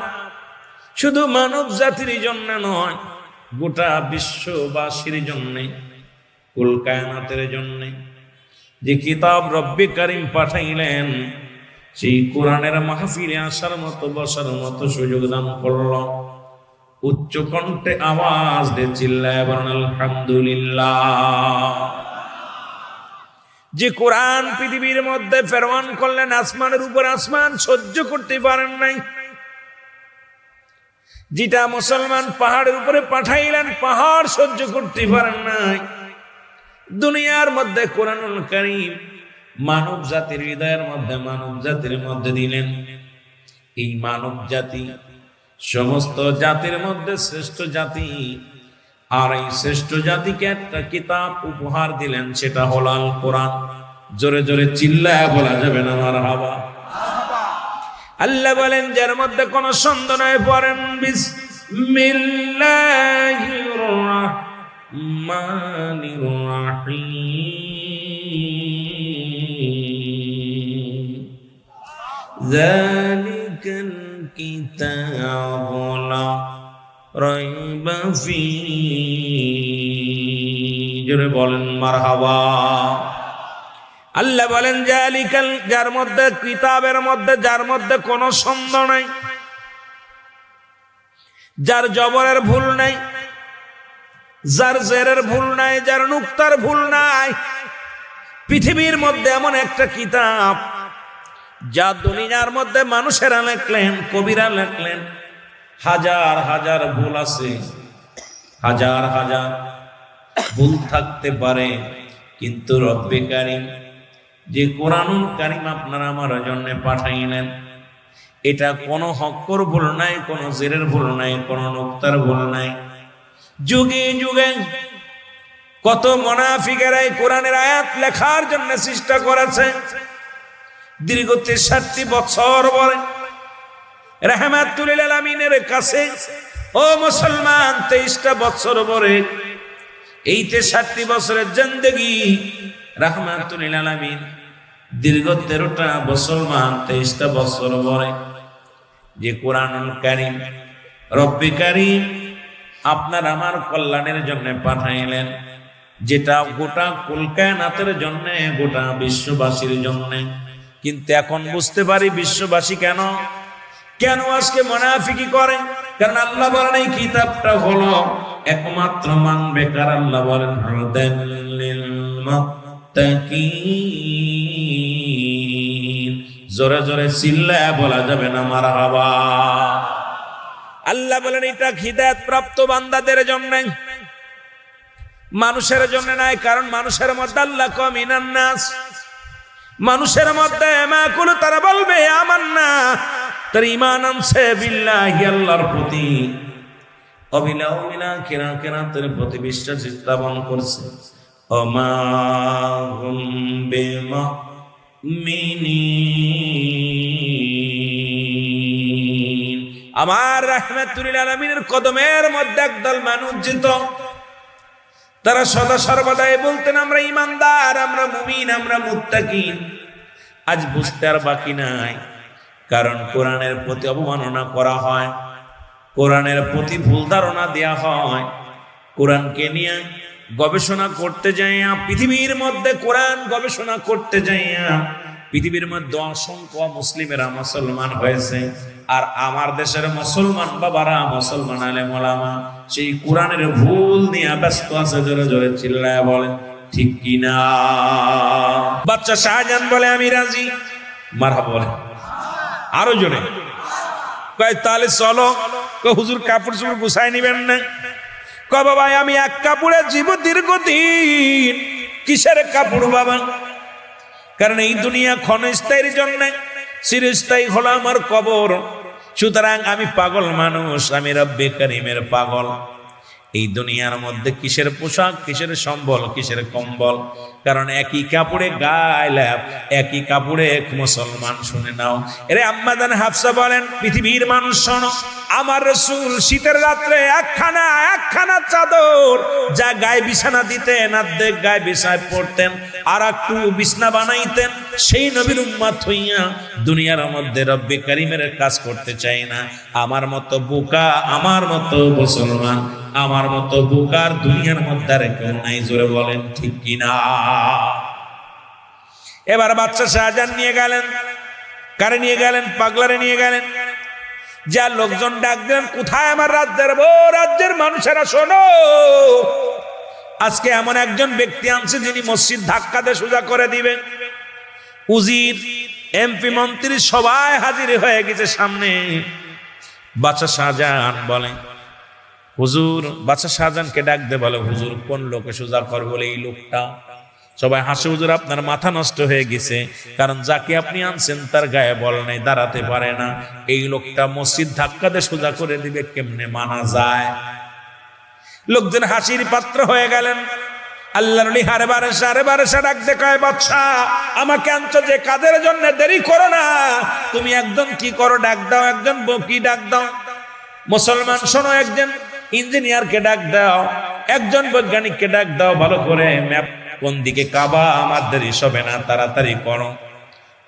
শুধু মানব জাতির জন্য নয়, গোটা বিশ্ববাসীর জন্য, কুল কায়নাতের জন্য যে কিতাব রব্বি করিম পাঠাইলেন, সেই কোরআনের মাহফিলে আসার মতো বসার মতো সুযোগ দান করল। উচ্চ কণ্ঠে আওয়াজ দিয়ে চিল্লায় বলেন আলহামদুলিল্লাহ। যে কোরআন পৃথিবীর মধ্যে প্রেরণ করলেন, আসমানের উপর আসমান সহ্য করতে পারেন নাই, যেটা মুসলমান পাহাড়ের উপরে পাঠাইলেন, পাহাড় সহ্য করতে পারেন নাই, দুনিয়ার মধ্যে কোরআনুল কারীম মানব জাতির হৃদয়ের মধ্যে, মানব জাতির মধ্যে দিলেন। এই মানব জাতি সমস্ত জাতির মধ্যে শ্রেষ্ঠ জাতি, আর এই শ্রেষ্ঠ জাতিকে একটা কিতাব উপহার দিলেন, সেটা হলো আল কোরআন। জোরে জোরে চিল্লায় বলা যাবে না মারহাবা। আল্লাহ বলেন, যার মধ্যে কোনো সন্দেহ নাই, পড়েন বিসমিল্লাহির রাহমানির রাহিম, যালিকাল কিতাবু লা রাইবা ফীহি। জোরে বলেন মারহাবা। আল্লাহ বলেন, জালিকাল, যার মধ্যে, কিতাবের মধ্যে, যার মধ্যে কোনো সন্দেহ নাই, যার জবরের ভুল নাই, যার জেরের ভুল নাই, যার নুক্তার ভুল নাই। পৃথিবীর মধ্যে এমন একটা কিতাব যা দুনিয়ার মধ্যে মানুষেরা লেখলেন, কবিরা লেখলেন, হাজার হাজার ভুল আছে, হাজার হাজার ভুল থাকতে পারে, কিন্তু রব্বে কারীম যে কোরআনুল কারীম আপনারা আমার জন্য পাঠাইলেন, এটা কোনো হক্কর ভুল নাই, কোনো জেরের ভুল নাই, কোনো নুক্তার ভুল নাই। যুগে যুগে কত মুনাফিকেরাই কোরআনের আয়াত লেখার জন্য চেষ্টা করেছে। দীর্ঘ 63 বছর পরে রাহমাতুল লিল আলামিনের কাছে, ও মুসলমান, 23টা বছর পরে, এই 63 বছরের জিন্দেগি রাহমাতুল লিল আলামিন, দীর্ঘ 13টা মুসলমান, 23টা বছর পরে যে কোরআনুল কারীম রব্বে কারীম আপনার আমার কল্যাণের জন্য পাঠাইলেন, যেটা গোটা কুল কায়নাতের জন্য, গোটা বিশ্ববাসীর জন্য। কিন্তু এখন বুঝতে পারি বিশ্ববাসী কেন কেন আজকে মুনাফিকি করে, কারণ আল্লাহ বলেন এই কিতাবটা হলো একমাত্র মানবে কার। আল্লাহ বলেন হুদাল লিল মুত্তাকিন। জোরে জোরে চিল্লায় বলা যাবে না মারহাবা। আল্লাহ বলেন এটা হিদায়াত প্রাপ্ত বান্দাদের জন্য, মানুষের জন্য নাই। কারণ মানুষের মধ্যে আল্লাহ মিনান নাস, মানুষের মধ্যে মাকুল, তারা বলবে আমান্না, তার ঈমান আনছে বিল্লাহি আল্লাহর প্রতি, অবিলা কিরাতের প্রতি বিশ্বাস স্থাপন করছে। ওমা হুম বিমুমিনিন, আমার রাহমাতুল লিল আলামিনের কদমের মধ্যে একদল মানুষ যেত, তারা সদা সর্বদাই বলতেন আমরা ঈমানদার, আমরা মুমিন, আমরা মুত্তাকিন। আজ বুঝতে আর বাকি নাই, কারণ কোরআনের প্রতি অবমাননা করা হয়, কোরআনের প্রতি ভুল ধারণা দেয়া হয়। কোরআনকে নিয়ে গবেষণা করতে যাইয়া পৃথিবীর মধ্যে, কোরআন গবেষণা করতে যাইয়া পৃথিবীর মধ্যে অসংখ্য মুসলিমেরা মুসলমান হয়েছে। আর আমার দেশের মুসলমান বাবারা, মুসলমান আলেম ওলামা সেই কোরআনের ভুল নিয়ে ব্যস্ত আছে। জোরে জোরে চিল্লায় বলেন ঠিক কিনা? বাচ্চা শাহজাহান বলে আমি রাজি, মারহাবা বলে আরো জোরে। কয় তাহলে চলো। হুজুর কাপড় চোপড় গুছাই নিবেন না? কয় বাবা আমি এক কাপড়ে জীব দীর্ঘদিন। কিসের কাপড় বাবা? কারণ এই দুনিয়া ক্ষণস্থায়ীর জন্য, চিরস্থায়ী হলো আমার কবর। সুতরাং আমি পাগল মানুষ, আমি রব্বে কারীমের পাগল। এই দুনিয়ার মধ্যে কিসের পোশাক, কিসের সম্বল, কিসের কম্বল? কারণ একই কাপড়ে গাইলাম, একই কাপড়ে এক মুসলমান। শুনে নাও এরে আম্মা জান হাফসা বলেন, পৃথিবীর মানুষ শোনো, আমার রাসূল শীতের রাত্রে একখানা চাদর যা গায়ে বিছানা দিতেন, অর্ধেক গায়ে বিছায় পড়তেন, আর একটু বিছনা বানাইতেন। সেই নবীর উম্মত হইয়া দুনিয়ার মধ্যে রব্বে কারীমের কাজ করতে চাই না। আমার মতো বোকা, আমার মতো মুসলমান, আমার মতো বোকার দুনিয়ার মধ্যে আর কেউ নাই। জোরে বলেন ঠিক কিনা? এবার বাচ্চা শাহজাহান নিয়ে গেলেন, কারে নিয়ে গেলেন? পাগলারে নিয়ে গেলেন। যা লোকজন ডাক দেন, কোথায় আমার রাজ্যের বউ, রাজ্যের মানুষেরা শোনো, আজকে এমন একজন ব্যক্তি আনছে যিনি মসজিদ ধাক্কা দিয়ে সোজা করে দিবেন। উজির, এমপি, মন্ত্রী সবাই হাজির হয়ে গেছে সামনে। বাচ্চা শাহজাহান বলে হুজুর, বাচ্চা শাহজাহানকে ডাক দে, বলে হুজুর কোন লোকে সোজা করবে? বলে এই লোকটা। সবাই হাসে, হুজুর আপনার মাথা নষ্ট হয়ে গেছে, কারণ যাকে আপনি আনছেন তার গায়ে বল নেই, দাঁড়াতে পারে না। এই লোকটা মসজিদ ধাক্কা দিয়ে সোজা করে দিবে, কেমনে মানা যায়? লোকজন হাসির পাত্র হয়ে গেলেন। আল্লাহর ওলি হারে বারেসা ডাক দে, কয় বাদশা আমাকে আনছো যে কাদের জন্য, দেরি করো না, তুমি একজন কি করো ডাক দাও, একজন বকি ডাক দাও। মুসলমান শোনো, একজন ইঞ্জিনিয়ারকে ডাক দাও, একজন বৈজ্ঞানিককে ডাক দাও, ভালো করে ম্যাপ কোন দিকে কাবা, আমার দেরি হবে না, তাড়াতাড়ি করো।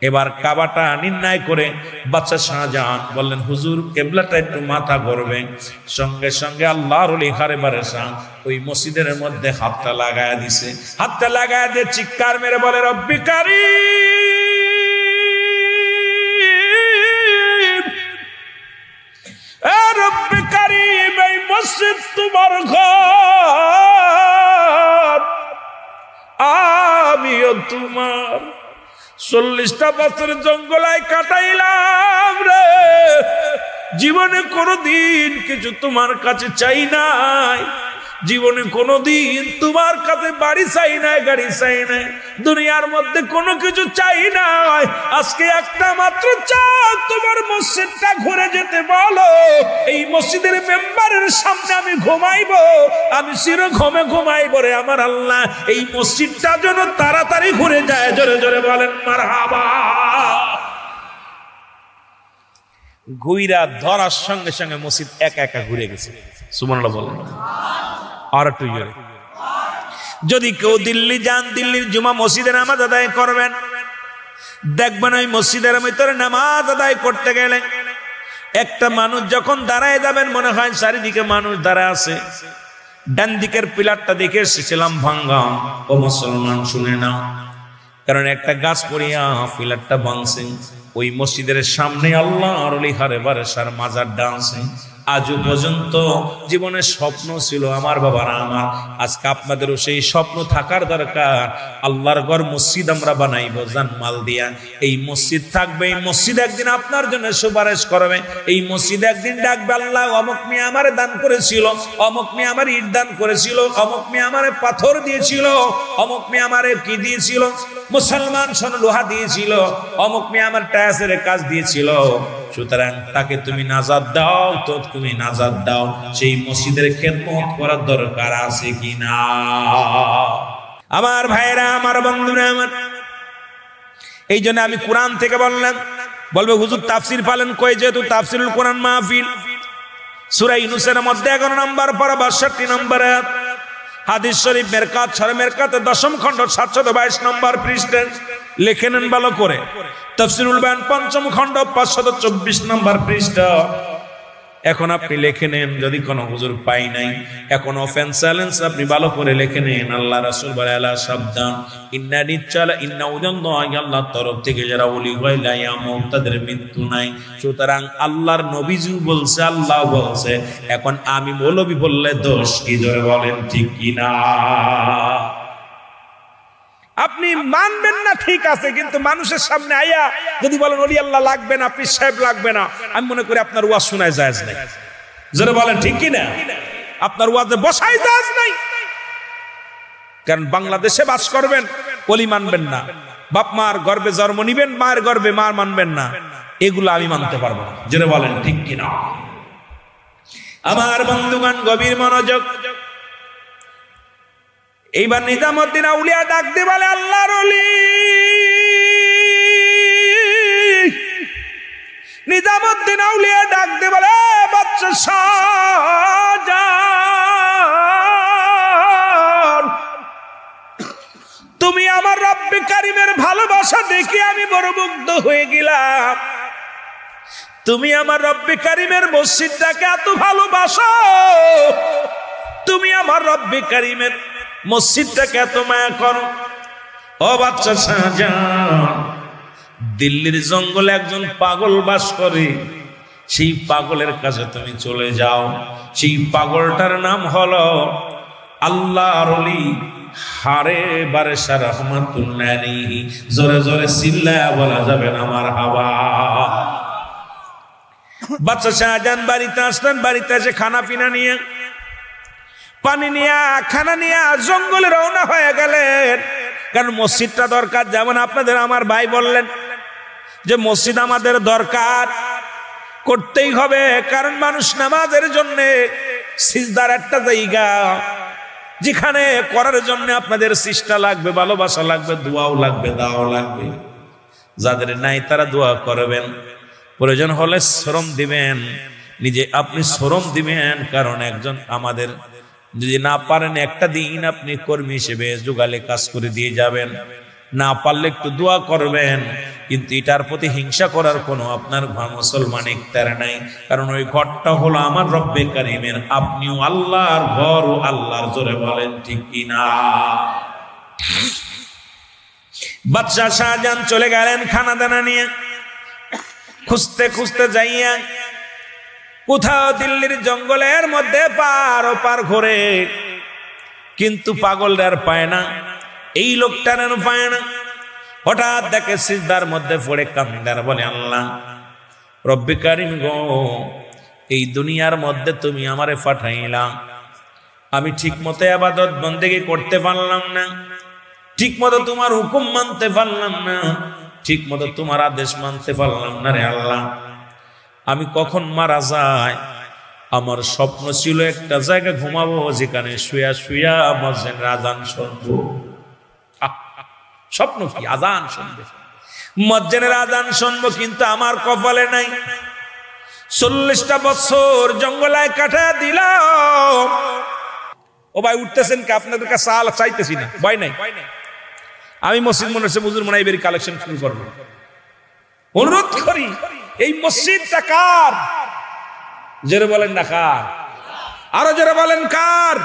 এবার কাবাটা নির্ণয় করে বাচ্চা শাহজাহান বললেন, হুজুর কেবলাটা একটু মাথা করবে। সঙ্গে সঙ্গে আল্লাহর ওলি হারে বারেসা ওই মসজিদের মধ্যে হাতটা লাগায় দিছে। হাতটা লাগায় দিয়ে চিৎকার মেরে বলে, রব্বি কারীম, রব্বি কারীম, এই মসজিদ তোমার ঘর, আমিও তোমার। 40টা বছর জঙ্গলায় কাটাইলাম রে, জীবনে কোনোদিন কিছু তোমার কাছে চাই নাই, জীবনে কোনোদিন তোমার কাছে বাড়ি চাই নাই, গাড়ি চাই নাই, দুনিয়ার মধ্যে কোনো কিছু চাই নাই। আজকে একটা মাত্র চাও, তোমার মসজিদটা ঘুরে যেতে বলো। এই মসজিদের মেম্বারের সামনে আমি ঘুমাইবো, আমি চির ঘুমে ঘুমাইবো রে আমার আল্লাহ। এই মসজিদটা যেন তাড়াতাড়ি ঘুরে যায়। জোরে জোরে বলেন মারহাবা। ঘুইরা ধরার সঙ্গে সঙ্গে মসজিদ একা একা ঘুরে গেছে। সুবহানাল্লাহ বলেন। আর একটু জোরে। যদি কেউ দিল্লি যান, দিল্লির জুমা মসজিদে নামাজ আদায় করবেন, দেখবেন ওই মসজিদের ভিতরে নামাজ আদায় করতে গেলে একটা মানুষ যখন দাঁড়ায় যাবেন, মনে হয় চারিদিকে মানুষ দাঁড়ায় আছে। ডান দিকের পিলারটা দেখে এসেছিলাম ভাঙ্গা। ও মুসলমান শুনে নাও, কারণ একটা গাছ পড়িয়া পিলারটা ভাঙছে। ওই মসজিদের সামনে আল্লাহর ওলি হারে বারেসার মাজারটা আছে। আজও পর্যন্ত জীবনের স্বপ্ন ছিল আমার বাবারা আমার, আজকে আপনাদেরও সেই স্বপ্ন থাকার দরকার। আল্লাহর ঘর মসজিদ আমরা বানাইবো জানমাল দিয়া। এই মসজিদ থাকবে, এই মসজিদ একদিন আপনার জন্য সুপারিশ করবে। এই মসজিদ একদিন ডাকবে, আল্লাহ অমুক মিয়া আমারে দান করেছিল, অমুক মিয়া আমার ইট দান করেছিল, অমুক মিয়া আমারে পাথর দিয়েছিল, অমুক মিয়া আমারে কি দিয়েছিল। মুসলমান শোন লোহা দিয়েছিল, অমুক মেয়ে আমার টায়াসের কাজ দিয়েছিল, সুতরাং তাকে তুমি নাজাত দাও, তো তুমি নাজাত দাও। সেই মসজিদের খেদমত করার দরকার আছে কিনা? আমার ভাইরা, আমার বন্ধুরা, আমার এই জন্য আমি কোরআন থেকে বললাম। বলবে হুজুর তাফসির পালেন কই? যেহেতু তাফসিরুল কোরআন মাহফিল, সূরা ইউনূসের মধ্যে 11 নম্বর পারা 62 নম্বর আয়াত, হাদিস শরীফ মেরকাত শরহ মেরকাতে 10ম খণ্ড 722 নম্বর পৃষ্ঠা লিখে নেন ভালো করে। তাফসিরুল বায়ান 5ম খণ্ড 524 নম্বর পৃষ্ঠা। এখন আপনি লিখে নেন, যদি কোনো হুজুর পাই নাই, এখন অফেন্স চ্যালেঞ্জ আপনি ভালো করে লিখে নেন। আল্লাহ রাসূল বলে আলা সাবধান, ইন্না নিচ্চালা ইন্না উদাল্লাহি, আল্লাহর তরফ থেকে যারা ওলি হয় লা ইয়ামুত, তাদের মৃত্যু নাই। সুতরাং আল্লাহর নবীজি বলছে, আল্লাহ বলছে, এখন আমি মৌলবি বললে দোষ কি? জোরে বলেন ঠিক কি না? আপনি মানবেন না ঠিক আছে, কিন্তু মানুষের সামনে আইয়া যদি বলেন ওলি আল্লাহ লাগবে না, পীর সাহেব লাগবে না, আমি মনে করি আপনার ওয়াজ শোনায় জায়েজ নাই। জোরে বলেন ঠিক কি না? আপনার ওয়াজে বসাই জায়েজ নাই। কারণ বাংলাদেশে বাস করবেন, ওলি মানবেন না, বাপ মার গর্ভে জন্ম নিবেন, মায়ের গর্ভে মার মানবেন না, এগুলো আমি মানতে পারবো না। জোরে বলেন ঠিক কি না? আমার বন্ধুগণ গভীর মনোযোগ। এইবার নিজামুদ্দিন আউলিয়া ডাক দিয়ে বলে, আল্লাহর ওলি নিজামুদ্দিন আউলিয়া ডাক দিয়ে বলে, বাচ্চা শাহজান, তুমি আমার রব্বে কারিমের ভালোবাসা দেখে আমি বড় মুগ্ধ হয়ে গেলাম। তুমি আমার রব্বে কারিমের মসজিদটাকে এত ভালোবাসো, তুমি আমার রব্বে কারিমের মসজিদটাকে এত মায়া করো। ও বাচ্চা শাহজান, দিল্লির জঙ্গলে একজন পাগল বাস করে, সেই পাগলের কাছে তুমি চলে যাও। সেই পাগলটার নাম হলো আল্লাহর ওলি হারে বারেশা রহমাতুল্লাহ আলাইহি। জোরে জোরে চিল্লায়া বলা যাবে না মারহাবা। বাচ্চা শাহজান বাড়িতে আসলেন, বাড়িতে এসে খানা পিনা নিয়ে, পানি নিয়ে, খানা নিয়ে জঙ্গলে রওনা হয়ে গেলেন। কারণ মসজিদটা দরকার। যেমন আপনাদের আমার ভাই বললেন যে মসজিদ আমাদের দরকার, করতেই হবে। কারণ মানুষ নামাজের জন্য সিজদার একটা জায়গা, যেখানে করার জন্য আপনাদের চেষ্টা লাগবে, ভালোবাসা লাগবে, দোয়াও লাগবে, দাওয়াও লাগবে। যাদের নাই তারা দোয়া করবেন, প্রয়োজন হলে শ্রম দিবেন, নিজে আপনি শ্রম দিবেন। কারণ একজন আমাদের যদি না পারেন একটা দিন আপনি কর্মী হিসেবে যোগালে কাজ করে দিয়ে যাবেন, না পারলে একটু দোয়া করবেন। কিন্তু এটার প্রতি হিংসা করার কোনো আপনার মুসলমান ইখতিয়ার নাই। কারণ ওই ঘরটা হলো আমার রব্বে কারিমের, আপনিও আল্লাহর ঘর ও আল্লাহর। জোরে বলেন ঠিক কিনা? বাদশা শাহজাহান চলে গেলেন খানা দানা নিয়ে, খুঁজতে খুঁজতে যাইয়া কোথাও দিল্লির জঙ্গলের মধ্যে পার ও পার ঘুরে, কিন্তু পাগলটার পায় না, এই লোকটার পায় না। হঠাৎ দেখে সিজদার মধ্যে পড়ে কান্দার বলে, আল্লাহ রব্বে কারিম গো, এই দুনিয়ার মধ্যে তুমি আমারে পাঠাইলা, আমি ঠিক মতো ইবাদত বন্দেগী করতে পারলাম না, ঠিক মতো তোমার হুকুম মানতে পারলাম না, ঠিক মতো তোমার আদেশ মানতে পারলাম না রে আল্লাহ। আমি কখন মারা যায়? আমার স্বপ্ন ছিল একটা জায়গা ঘুমাবো, যেখানে শুয়া শুয়া মসজিদের আজান শুনবো। স্বপ্ন কি? আজান শুনবে, মসজিদের আজান শুনবো। কিন্তু আমার কপালে নাই। 40টা বছর জঙ্গলায় কাটা দিলাম। ও ভাই উঠতেছেন কি? আপনাদের কাছে সাল চাইতেছি না, ভয় নাই। আমি মসজিদ মনে হচ্ছে হুজুর মনে হয় এবারে কালেকশন শুরু করবো। অনুরোধ করি, এই মসজিদটা কার? জোরে বলেন না কার? আরো জোরে বলেন কার?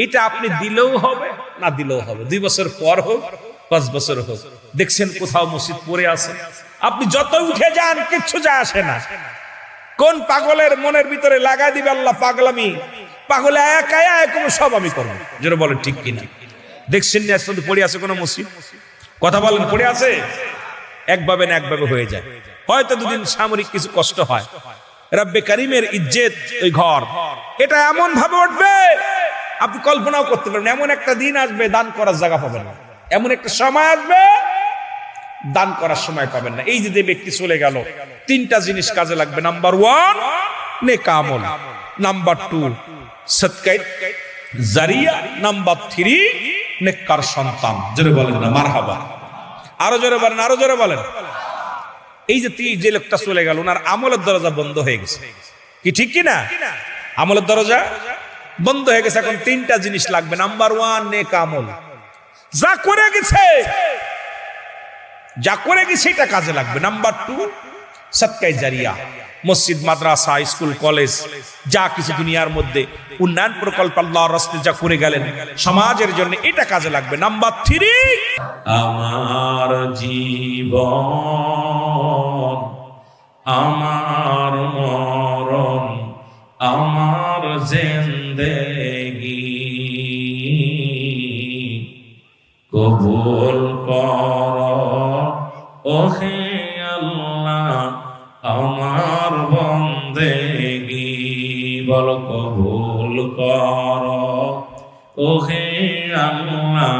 এটা আপনি দিলেও হবে, না দিলেও হবে। 2 বছর পর হোক, 5 বছর হোক, দেখছেন কোথাও মসজিদ পড়ে আছে, আপনি যত উঠে যান কিচ্ছু যায় আসে না। কোন পাগলের মনের ভিতরে লাগাই দিবে আল্লাহ পাগলামি? পাগলে একা একা সব আমি করবো। জোরে বলেন ঠিক কিনা? দেখছেন না পড়ে আছে কোন মসজিদ? কথা বলেন, পড়ে আছে? একভাবে না একভাবে হয়ে যায়। হয়তো 2 দিন সামরিক কিছু কষ্ট হয়, রব্বে কারিমের ইজ্জত ওই ঘর, এটা এমন ভাবে উঠবে আপনি কল্পনাও করতে পারেন। এমন একটা দিন আসবে দান করার জায়গা পাবেন না। এমন একটা সময় আসবে দান করার সময় পাবেন না। এই যে ব্যক্তি চলে গেল, তিনটা জিনিস কাজে লাগবে। নাম্বার 1 নেক আমল, নাম্বার 2 সদকায়ে জারিয়া, নাম্বার 3 নেককার সন্তান। জোরে বলেন না মারহাবা, আরো জোরে বলেন, আরো জোরে বলেন। এই যে লোকটা চলে গেল, ওনার আমলের দরজা বন্ধ হয়ে গেছে, কি ঠিক কি না? আমলের দরজা বন্ধ হয়ে গেছে। এখন তিনটা জিনিস লাগবে। নাম্বার 1 নেক আমল, যা করে গেছে এটা কাজে লাগবে। নাম্বার 2 সদকায়ে জারিয়া, মসজিদ, মাদ্রাসা, স্কুল, কলেজ, যা কিছু দুনিয়ার মধ্যে উন্নয়ন প্রকল্প আল্লাহর রাস্তায় যা করে গেলেন সমাজের জন্য, এটা কাজে লাগবে। নাম্বার 3 আমার জীবন, আমার মরণ, আমার জিন্দেগি কবুল কর ওহে আল্লাহ আমার বন্দেগি। বল কবুল কর ওহে আল্লাহ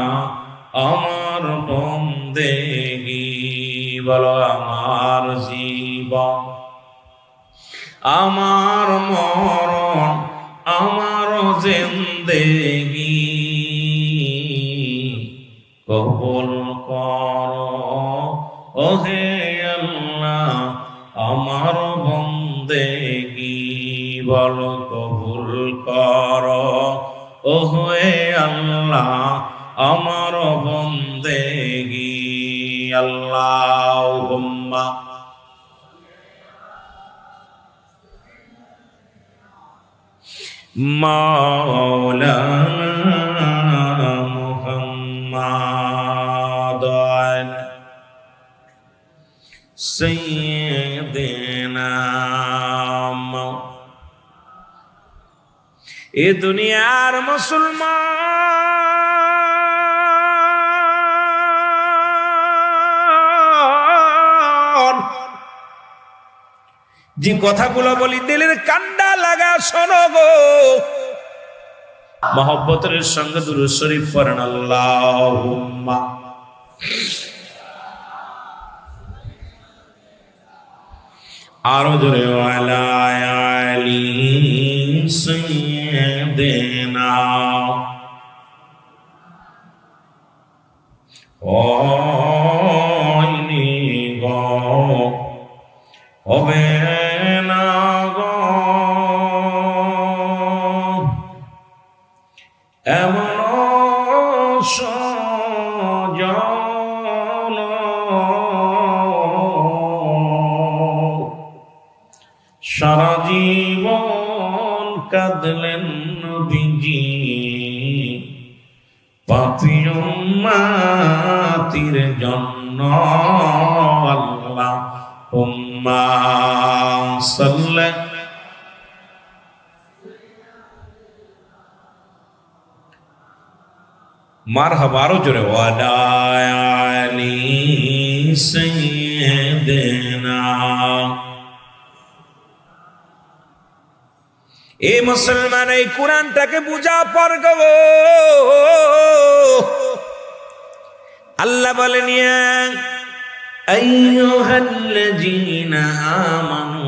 আমার বন্দেগি। বল আমার জীবন, আমার মরণ, আমার জিন্দেগি কবুল কর ওহে আল্লাহ আমার বন্দেগি। বল কবুল কর ওহে আল্লাহ আমার বন্দেগি। আল্লাহুম্মা মাওলানা মুহাম্মাদ সাইয়্যিদিনা। এ দুনিয়ার মুসলমান যে কথাগুলো বলি দিলের কান্ডা লাগা শোনো গো। মহব্বতের সঙ্গে দুরূদ শরীফ পড়েন। আল্লাহুম্মা আরো জোরে ওয়ালা আলি সাইয়্যিদিনা। ওইনি গো হবে না গো এমন সজন, সারা জীবন কাঁদলেন নবীজি পাপী উম্মতির জন্য। আল্লাহুম্মা সাল্লি মারহাবা, আরো জোরে ওয়ালা আলি সাইয়্যিদিনা। এই মুসলমান এই কোরআনটাকে বুঝা পর গো। আল্লাহ বলেন ইয়া আইয়ুহাল্লাযীনা আমানু,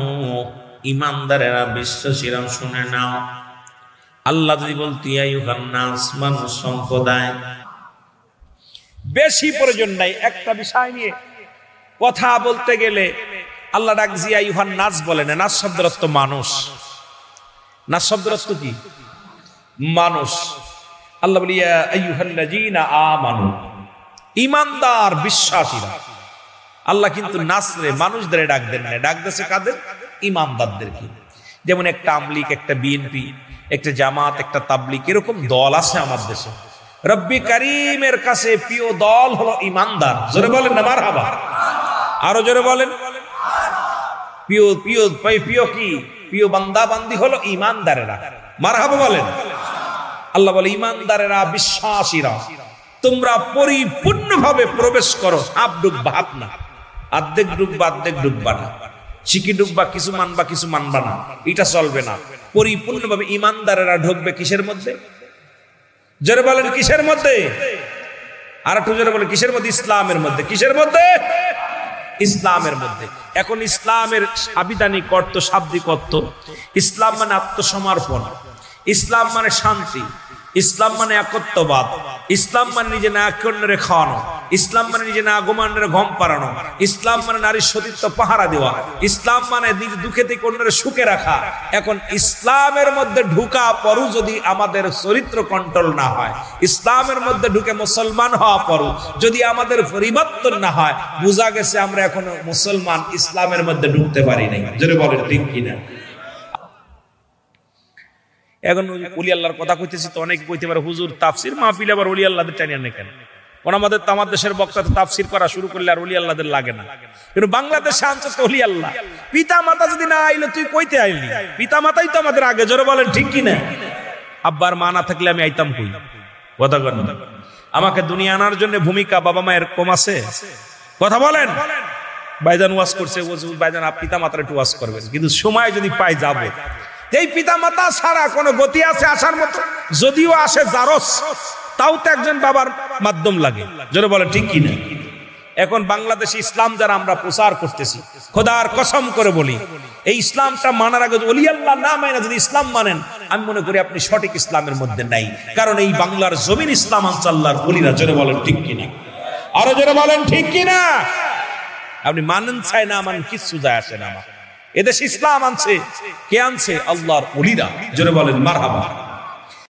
ঈমানদারেরা বিশ্বাসীরা শুনে নাও। আল্লাহ যদি বলতো ইয়া আইয়ুহান নাস, মানুষ সম্প্রদায়, বেশি প্রয়োজন নাই। একটা বিষয় নিয়ে কথা বলতে গেলে আল্লাহ ডাক ইয়া আইয়ুহান নাস বলেন। নাস শব্দের অর্থ মানুষ। নাস শব্দের অর্থ কি? মানুষ। আল্লাহ বলি ইয়া আইয়ুহাল্লাযীনা আমানু, ঈমানদার বিশ্বাসীরা। আল্লাহ কিন্তু নাসরে মানুষদের ডাক দেন না, ডাক দিয়েছে কাদের? ঈমানদারদেরকে। যেমন একটা আমলিক, একটা বিএনপি, একটা জামাত, একটা তাবলিগ, এরকম দল আছে আমার দেশে। রব্বি কারীমের কাছে প্রিয় দল হলো ঈমানদার। জোরে বলেন না মারহাবা, আরো জোরে বলেন। প্রিয় প্রিয় প্রিয় কি? প্রিয় বান্দা বান্দি হলো ঈমানদারেরা। মারহাবা বলেন। আল্লাহ বলে ঈমানদারেরা, বিশ্বাসীরা, তোমরা পরিপূর্ণভাবে প্রবেশ করো। হাফ ডুববা, হাফ না, অর্ধেক ডুববা, অর্ধেক ডুববা না, শিখি ডুববা, কিছু মানবা কিছু মানবা না, এটা চলবে না। পরিপূর্ণভাবে ঈমানদারেরা ঢুকবে কিসের মধ্যে? জোরে বলেন কিসের মধ্যে? আর একটু জোরে বলে কিসের মধ্যে? ইসলামের মধ্যে। কিসের মধ্যে? ইসলামের মধ্যে। এখন ইসলামের আবিধানিক অর্থ, শাব্দিক অর্থ, ইসলাম মানে আত্মসমর্পণ, ইসলাম মানে শান্তি, ইসলাম মানে একত্ববাদ, ইসলাম মানে নিজে না অন্যরে খাওয়ানো, ইসলাম মানে নিজে না ঘুমানোর ঘুম পাড়ানো, ইসলাম মানে নারীর সতীত্ব পাহারা দেওয়া, ইসলাম মানে নিজ দুঃখে থেকে অন্যরে সুখে রাখা। এখন ইসলামের মধ্যে ঢুকা পরও যদি আমাদের চরিত্র কন্ট্রোল না হয়, ইসলামের মধ্যে ঢুকে মুসলমান হওয়া পরও যদি আমাদের পরিবর্তন না হয়, বোঝা গেছে আমরা এখনো মুসলমান, ইসলামের মধ্যে ঢুকতে পারি নাই। জোরে বলেন ঠিক কিনা? এখন ওলি আল্লাহর কথা কইতেছি তো অনেকে কইতে পারে হুজুর তাফসির মাহফিল আবার ওলি আল্লাহদের টানিয়ে আনে কেন? কোন আমাদের তো আমার দেশের বক্তা তো তাফসির করা শুরু করলে আর ওলি আল্লাহদের লাগে না, কিন্তু বাংলাদেশে আনছে তো ওলি আল্লাহ। পিতা মাতা যদি না আইলো তুই কইতে আইলি? পিতা মাতাই তো আমাদের আগে। জোরে বলেন ঠিক কিনা? আব্বার মা না থাকলে আমি আইতাম কই? কথা বলেন। আমাকে দুনিয়া আনার জন্য ভূমিকা বাবা মায়ের কম আছে? কথা বলেন। ভাইজান ওয়াজ করছে, ভাইজান পিতা মাতার একটু ওয়াজ করবেন, কিন্তু সময় যদি পাই যাবে। এই পিতা মাতা ছাড়া কোনো গতি আছে আসার মতো? যদিও আসে জারস, তাও তো একজন বাবার মাধ্যম লাগে। জোরে বলেন ঠিক কিনা? এখন বাংলাদেশে ইসলাম যারা আমরা প্রচার করতেছি, খোদার কসম করে বলি, এই ইসলামটা মানার আগে ওলি আল্লাহ না মানে যদি ইসলাম মানেন, আমি মনে করি আপনি সঠিক ইসলামের মধ্যে নাই। কারণ এই বাংলার জমিন ইসলাম আনছে আল্লাহর ওলিরা। জোরে বলেন ঠিক কিনা? আরো জোরে বলেন ঠিক কিনা? আপনি মানেন চাই না মানেন কিচ্ছু যায় আসে না। আমার এদেশে ইসলাম আনছে কে? আনছে আল্লাহর ওলিরা। জোরে বলেন মারহাবা।